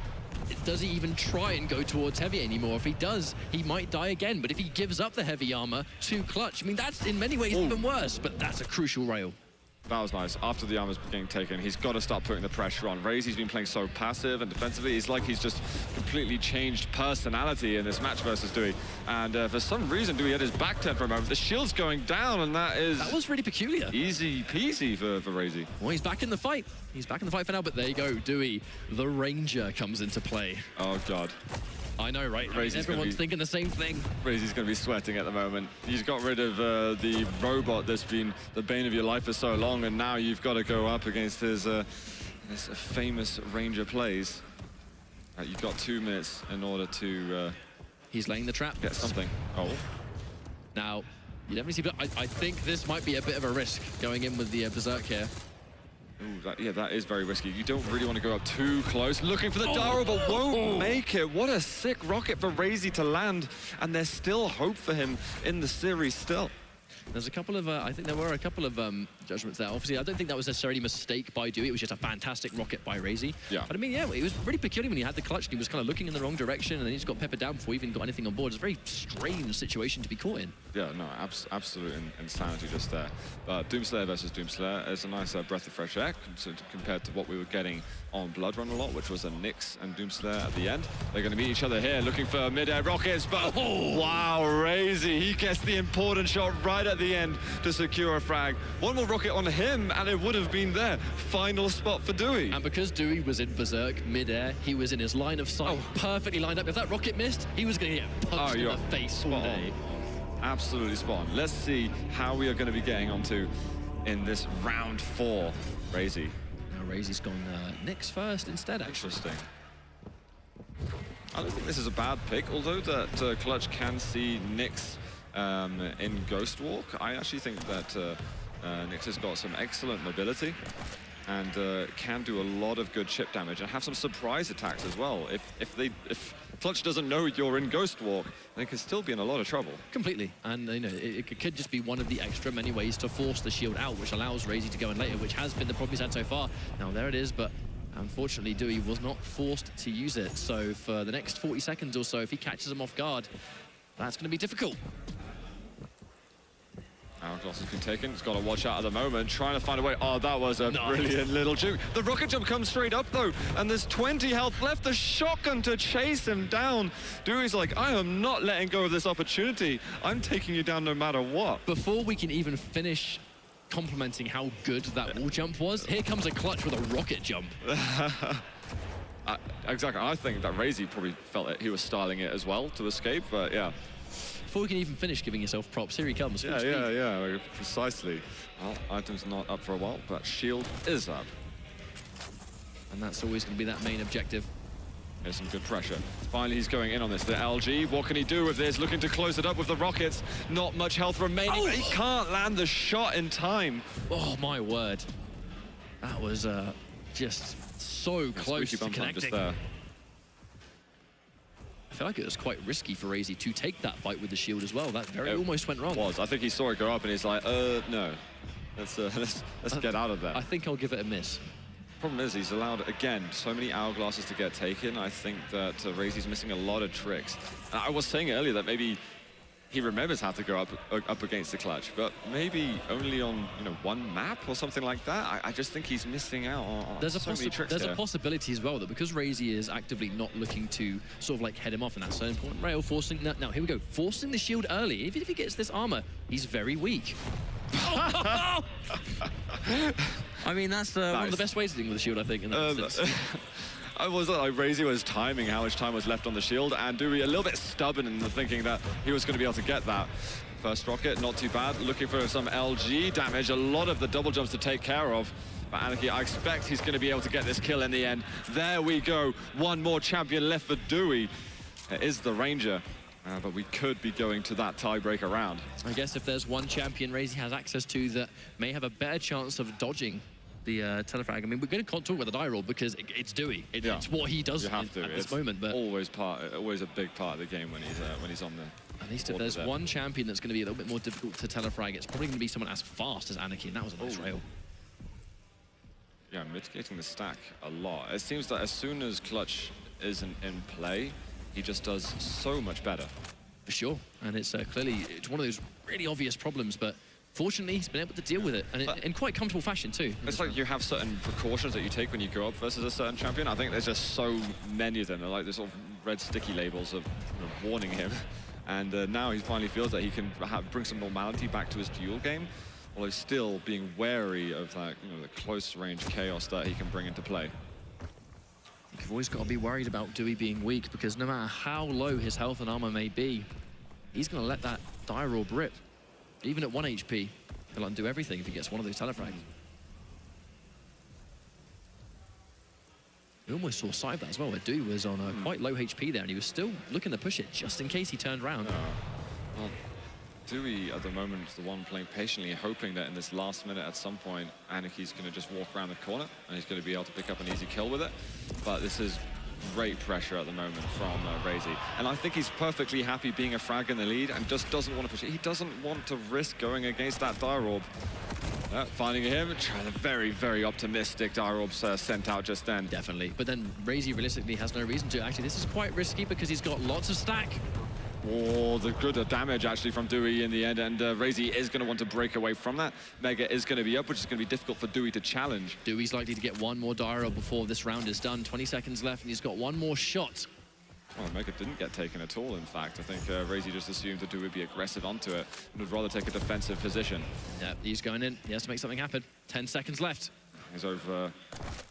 does he even try and go towards heavy anymore? If he does, he might die again. But if he gives up the heavy armor to clutch, I mean, that's in many ways even worse, but that's a crucial rail. That was nice. After the armor's getting taken, he's got to start putting the pressure on. Raisy's been playing so passive and defensively. It's like he's just completely changed personality in this match versus Dooi. And for some reason, Dooi had his back turned for a moment. The shield's going down, and that was really peculiar. Easy peasy for Raisy. Well, he's back in the fight. He's back in the fight for now, but there you go, Dooi. The Ranger comes into play. Oh, God. I know, right? Everyone's thinking the same thing. Raisy's going to be sweating at the moment. He's got rid of the robot that's been the bane of your life for so long, and now you've got to go up against his this famous Ranger plays. You've got 2 minutes in order to... He's laying the trap. Get something. Oh. Now, you definitely see... I think this might be a bit of a risk going in with the Berserk here. Ooh, yeah, that is very risky. You don't really want to go up too close. Looking for the Daro, but won't make it. What a sick rocket for Raisy to land. And there's still hope for him in the series still. There's a couple of, I think there were a couple of judgments there. Obviously, I don't think that was necessarily a mistake by Dooi. It was just a fantastic rocket by Raisy. Yeah. But I mean, yeah, it was really peculiar when he had the clutch and he was kind of looking in the wrong direction and then he just got peppered down before he even got anything on board. It's a very strange situation to be caught in. Yeah, no, absolute insanity just there. But Doomslayer versus Doomslayer is a nice breath of fresh air compared to what we were getting on Bloodrun a lot, which was a Nyx and Doomslayer at the end. They're going to meet each other here, looking for mid-air rockets, but wow, Raisy, he gets the important shot right at the end to secure a frag. One more rocket on him, and it would have been there. Final spot for Dooi. And because Dooi was in Berserk mid-air, he was in his line of sight, perfectly lined up. If that rocket missed, he was going to get punched in the face all day. Absolutely spot on. Let's see how we are going to be getting onto in this round 4, Raisy. Now Raisy's gone Nyx first instead, actually. Interesting. I don't think this is a bad pick, although that Clutch can see Nyx in Ghost Walk. I actually think that Nyx has got some excellent mobility and can do a lot of good chip damage and have some surprise attacks as well. If Clutch doesn't know you're in Ghost Walk, they can still be in a lot of trouble. Completely, and you know, it could just be one of the extra many ways to force the shield out, which allows Raisy to go in later, which has been the problem he's had so far. Now there it is, but unfortunately Dooi was not forced to use it. So for the next 40 seconds or so, if he catches him off guard, that's going to be difficult. Hourglass has been taken. He's got to watch out at the moment, trying to find a way. Oh, that was a brilliant little juke. The rocket jump comes straight up, though, and there's 20 health left. The shotgun to chase him down. Dewey's like, I am not letting go of this opportunity. I'm taking you down no matter what. Before we can even finish complimenting how good that wall jump was, here comes a Clutch with a rocket jump. Exactly. I think that Raisy probably felt it. He was styling it as well to escape, but yeah. Before we can even finish giving yourself props, here he comes. Yeah, precisely. Well, item's not up for a while, but shield is up. And that's always going to be that main objective. There's some good pressure. Finally, he's going in on this. The LG, what can he do with this? Looking to close it up with the rockets. Not much health remaining, but he can't land the shot in time. Oh, my word. That was just so close to connecting. Just there. I feel like it was quite risky for Raisy to take that fight with the shield as well. That almost went wrong. It was. I think he saw it go up and he's like, no. Let's get out of there. I think I'll give it a miss. Problem is, he's allowed, again, so many hourglasses to get taken. I think that Raisy's missing a lot of tricks. I was saying earlier that maybe he remembers how to go up against the clutch, but maybe only on one map or something like that. I just think he's missing out on so many tricks. There's a possibility as well that because Raisy is actively not looking to sort of like head him off in that certain point, Rail forcing now here we go, forcing the shield early. Even if he gets this armor, he's very weak. I mean, that's one of the best ways to deal with the shield, I think, in that instance. I was like, Raisy was timing how much time was left on the shield, and Dooi a little bit stubborn in the thinking that he was going to be able to get that. First rocket, not too bad. Looking for some LG damage, a lot of the double jumps to take care of. But Anarchy, I expect he's going to be able to get this kill in the end. There we go. One more champion left for Dooi. It is the Ranger, but we could be going to that tiebreaker round. I guess if there's one champion Raisy has access to that may have a better chance of dodging the telefrag. I mean, we're going to talk about the die roll because it's Dooi. It's what he does at this moment. But always a big part of the game when he's on there. At least if there's one champion that's going to be a little bit more difficult to telefrag, it's probably going to be someone as fast as Anarchy, and that was a nice rail. Yeah, mitigating the stack a lot. It seems that as soon as Clutch isn't in play, he just does so much better. For sure, and it's clearly one of those really obvious problems, but fortunately, he's been able to deal with it, and in quite comfortable fashion, too. It's like you have certain precautions that you take when you go up versus a certain champion. I think there's just so many of them. They're like the sort of red sticky labels of warning him. And now he finally feels that he can bring some normality back to his duel game, although still being wary of that, the close-range chaos that he can bring into play. You've always got to be worried about Dooi being weak, because no matter how low his health and armor may be, he's going to let that die orb rip. Even at 1 HP, he'll undo everything if he gets one of those telefrags. We almost saw sight of that as well, where Dooi was on quite low HP there, and he was still looking to push it just in case he turned around. Well, Dooi at the moment is the one playing patiently, hoping that in this last minute at some point, Anarchy's going to just walk around the corner and he's going to be able to pick up an easy kill with it. But this is great pressure at the moment from Raisy. And I think he's perfectly happy being a frag in the lead and just doesn't want to push it. He doesn't want to risk going against that dire orb. Finding him, trying a very, very optimistic dire orbs sent out just then. Definitely. But then Raisy realistically has no reason to. Actually, this is quite risky because he's got lots of stack. Oh, the good damage actually from Dooi in the end, and Raisy is going to want to break away from that. Mega is going to be up, which is going to be difficult for Dooi to challenge. Dooi's likely to get one more dire orb before this round is done. 20 seconds left, and he's got one more shot. Well, Mega didn't get taken at all, in fact. I think Raisy just assumed that Dooi would be aggressive onto it and would rather take a defensive position. Yeah, he's going in. He has to make something happen. 10 seconds left. He's over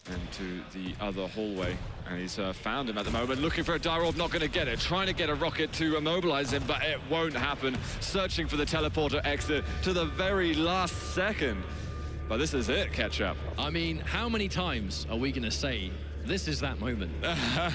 into the other hallway, and he's found him at the moment, looking for a dire orb, not going to get it, trying to get a rocket to immobilize him, but it won't happen, searching for the teleporter exit to the very last second. But this is it, Ketchup. I mean, how many times are we going to say, this is that moment?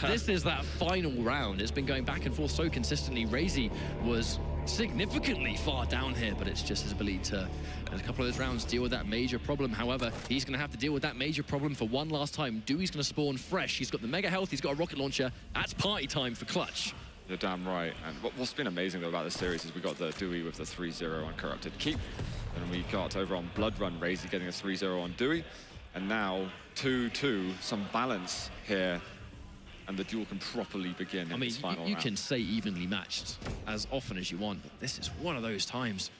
This is that final round. It's been going back and forth so consistently. Raisy was significantly far down here, but it's just his ability to, in a couple of those rounds, deal with that major problem. However, he's going to have to deal with that major problem for one last time. Dooi's going to spawn fresh. He's got the mega health. He's got a rocket launcher. That's party time for Clutch. You're damn right. And what's been amazing, though, about this series is we got the Dooi with the 3-0 on Corrupted Keep. And we got over on Blood Run, Raisy getting a 3-0 on Dooi. And now 2-2, some balance here. And the duel can properly begin in this final round. You can say evenly matched as often as you want, but this is one of those times.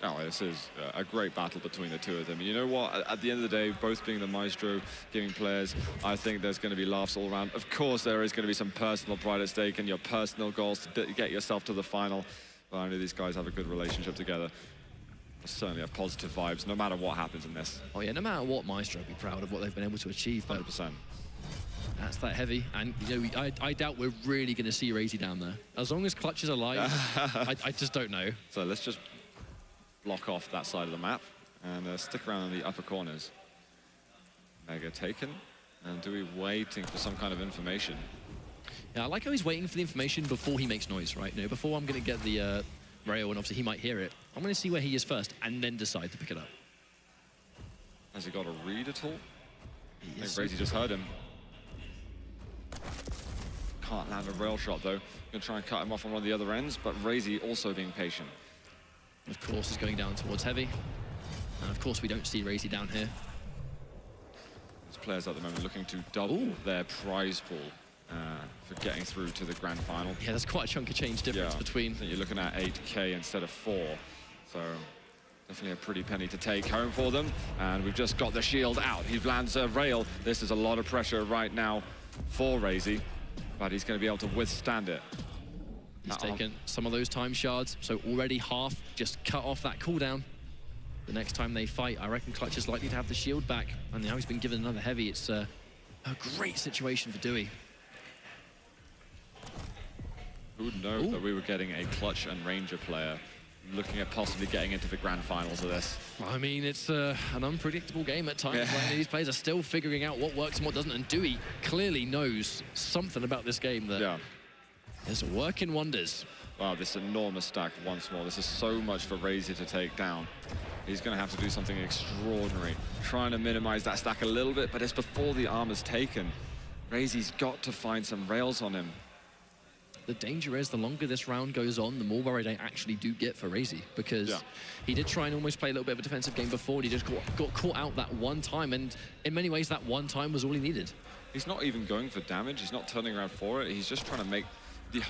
Oh, this is a great battle between the two of them. You know what? At the end of the day, both being the Maestro gaming players, I think there's going to be laughs all around. Of course, there is going to be some personal pride at stake and your personal goals to get yourself to the final. But I know these guys have a good relationship together. Certainly have positive vibes, no matter what happens in this. Oh yeah, no matter what, Maestro will be proud of what they've been able to achieve. 100%. That's that heavy, and I doubt we're really going to see Raisy down there. As long as Clutch is alive, I just don't know. So let's just block off that side of the map and stick around in the upper corners. Mega taken, and Dooi waiting for some kind of information. Yeah, I like how he's waiting for the information before he makes noise, right? Before I'm going to get the rail, and obviously he might hear it. I'm going to see where he is first, and then decide to pick it up. Has he got a read at all? I think Raisy just heard him. Can't land a rail shot, though. Gonna try and cut him off on one of the other ends, but Raisy also being patient. Of course, he's going down towards heavy. And of course, we don't see Raisy down here. There's players at the moment looking to double their prize pool. for getting through to the grand final. Yeah, there's quite a chunk of change difference between. I think you're looking at 8K instead of 4. So definitely a pretty penny to take home for them. And we've just got the shield out. He lands a rail. This is a lot of pressure right now for Raisy, but he's going to be able to withstand it. He's taken some of those time shards, so already half, just cut off that cooldown. The next time they fight, I reckon Clutch is likely to have the shield back, and now he's been given another heavy. It's a great situation for Dooi. Who would know that we were getting a Clutch and Ranger player looking at possibly getting into the grand finals of this? I mean, it's an unpredictable game at times. When these players are still figuring out what works and what doesn't, and Dooi clearly knows something about this game that is working wonders. Wow, this enormous stack once more. This is so much for Raisy to take down. He's going to have to do something extraordinary, trying to minimize that stack a little bit, but it's before the armor's taken. Raisy's got to find some rails on him. The danger is the longer this round goes on, the more worried I actually do get for Raisy, because he did try and almost play a little bit of a defensive game before, and he just got caught out that one time, and in many ways that one time was all he needed. He's not even going for damage. He's not turning around for it. He's just trying to make the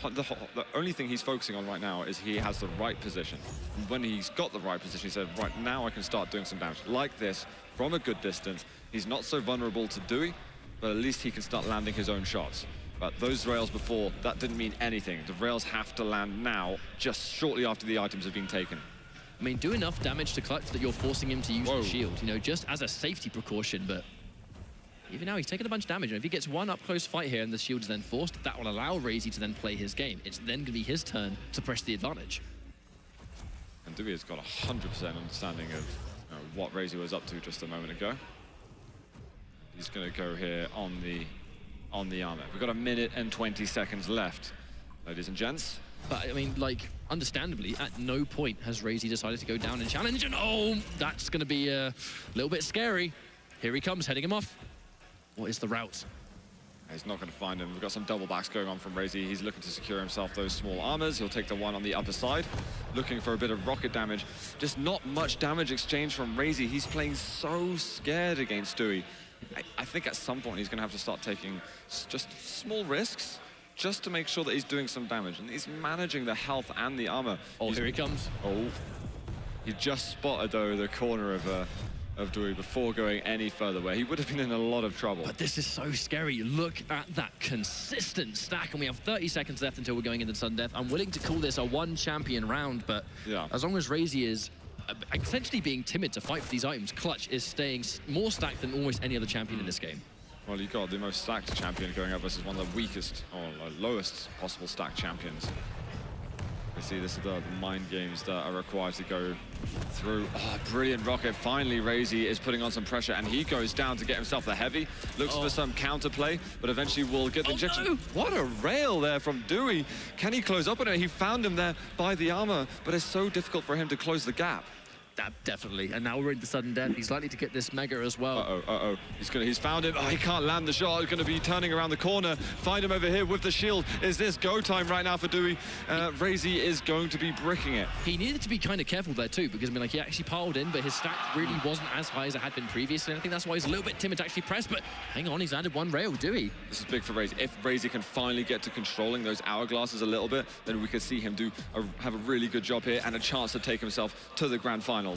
only thing he's focusing on right now is he has the right position. And when he's got the right position, he said, right, now I can start doing some damage. Like this, from a good distance. He's not so vulnerable to Dooi, but at least he can start landing his own shots. But those rails before, that didn't mean anything. The rails have to land now, just shortly after the items have been taken. I mean, do enough damage to Clutch that you're forcing him to use the shield, you know, just as a safety precaution, but even now, he's taken a bunch of damage, and if he gets one up-close fight here and the shield is then forced, that will allow Raisy to then play his game. It's then going to be his turn to press the advantage. And Dooi has got 100% understanding of what Raisy was up to just a moment ago. He's going to go here on the armor. We've got 1 minute and 20 seconds left, ladies and gents. But, I mean, like, understandably, at no point has Raisy decided to go down and challenge, and oh, that's going to be a little bit scary. Here he comes, heading him off. What is the route? He's not going to find him. We've got some double backs going on from Raisy. He's looking to secure himself those small armors. He'll take the one on the upper side, looking for a bit of rocket damage. Just not much damage exchange from Raisy. He's playing so scared against Dooi. I think at some point he's going to have to start taking just small risks just to make sure that he's doing some damage. And he's managing the health and the armor. Oh, here he comes. Oh, he just spotted, though, the corner of Dooi before going any further, where he would have been in a lot of trouble. But this is so scary. Look at that consistent stack, and we have 30 seconds left until we're going into sudden death. I'm willing to call this a one-champion round, but as long as Raisy is essentially being timid to fight for these items, Clutch is staying more stacked than almost any other champion in this game. Well, you've got the most stacked champion going up versus one of the weakest or lowest possible stacked champions. You see, this is the mind games that are required to go through. Oh, brilliant rocket. Finally, Raisy is putting on some pressure, and he goes down to get himself the heavy. Looks for some counterplay, but eventually will get the injection. No. What a rail there from Dooi. Can he close up on it? He found him there by the armor, but it's so difficult for him to close the gap. Definitely, and now we're in the sudden death. He's likely to get this mega as well. He's found him. Oh, he can't land the shot. He's going to be turning around the corner. Find him over here with the shield. Is this go time right now for Dooi? Raisy is going to be bricking it. He needed to be kind of careful there too, because I mean, like, he actually piled in, but his stack really wasn't as high as it had been previously. And I think that's why he's a little bit timid to actually press. But hang on, he's added one rail. Dooi. This is big for Raisy. If Raisy can finally get to controlling those hourglasses a little bit, then we could see him have a really good job here and a chance to take himself to the grand finals.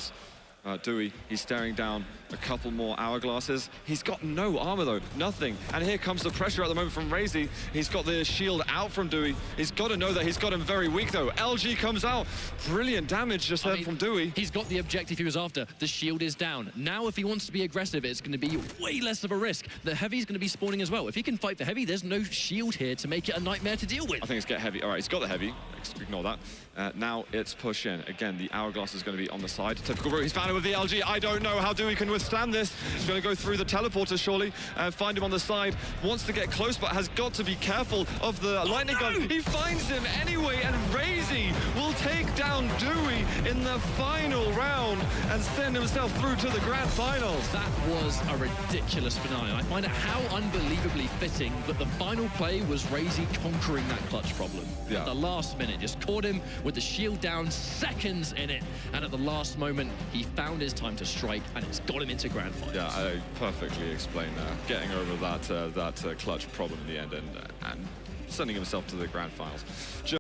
Dooi, he's staring down a couple more hourglasses. He's got no armor though, nothing. And here comes the pressure at the moment from Raisy. He's got the shield out from Dooi. He's got to know that he's got him very weak though. LG comes out. Brilliant damage just heard from Dooi. He's got the objective he was after. The shield is down. Now if he wants to be aggressive, it's going to be way less of a risk. The heavy's going to be spawning as well. If he can fight the heavy, there's no shield here to make it a nightmare to deal with. I think it's get heavy. All right, he's got the heavy. Ignore that. Now it's push in. Again, the hourglass is going to be on the side. Typical route. He's found it with the LG. I don't know how Dooi can withstand this. He's going to go through the teleporter, surely. Find him on the side. Wants to get close, but has got to be careful of the lightning gun. He finds him anyway, and Raisy will take down Dooi in the final round and send himself through to the grand finals. That was a ridiculous finale. I find it how unbelievably fitting that the final play was Raisy conquering that clutch problem. At the last minute, just caught him with the shield down, seconds in it, and at the last moment, he found found his time to strike, and it's got him into grand finals. Yeah, I perfectly explained getting over that clutch problem in the end and sending himself to the grand finals.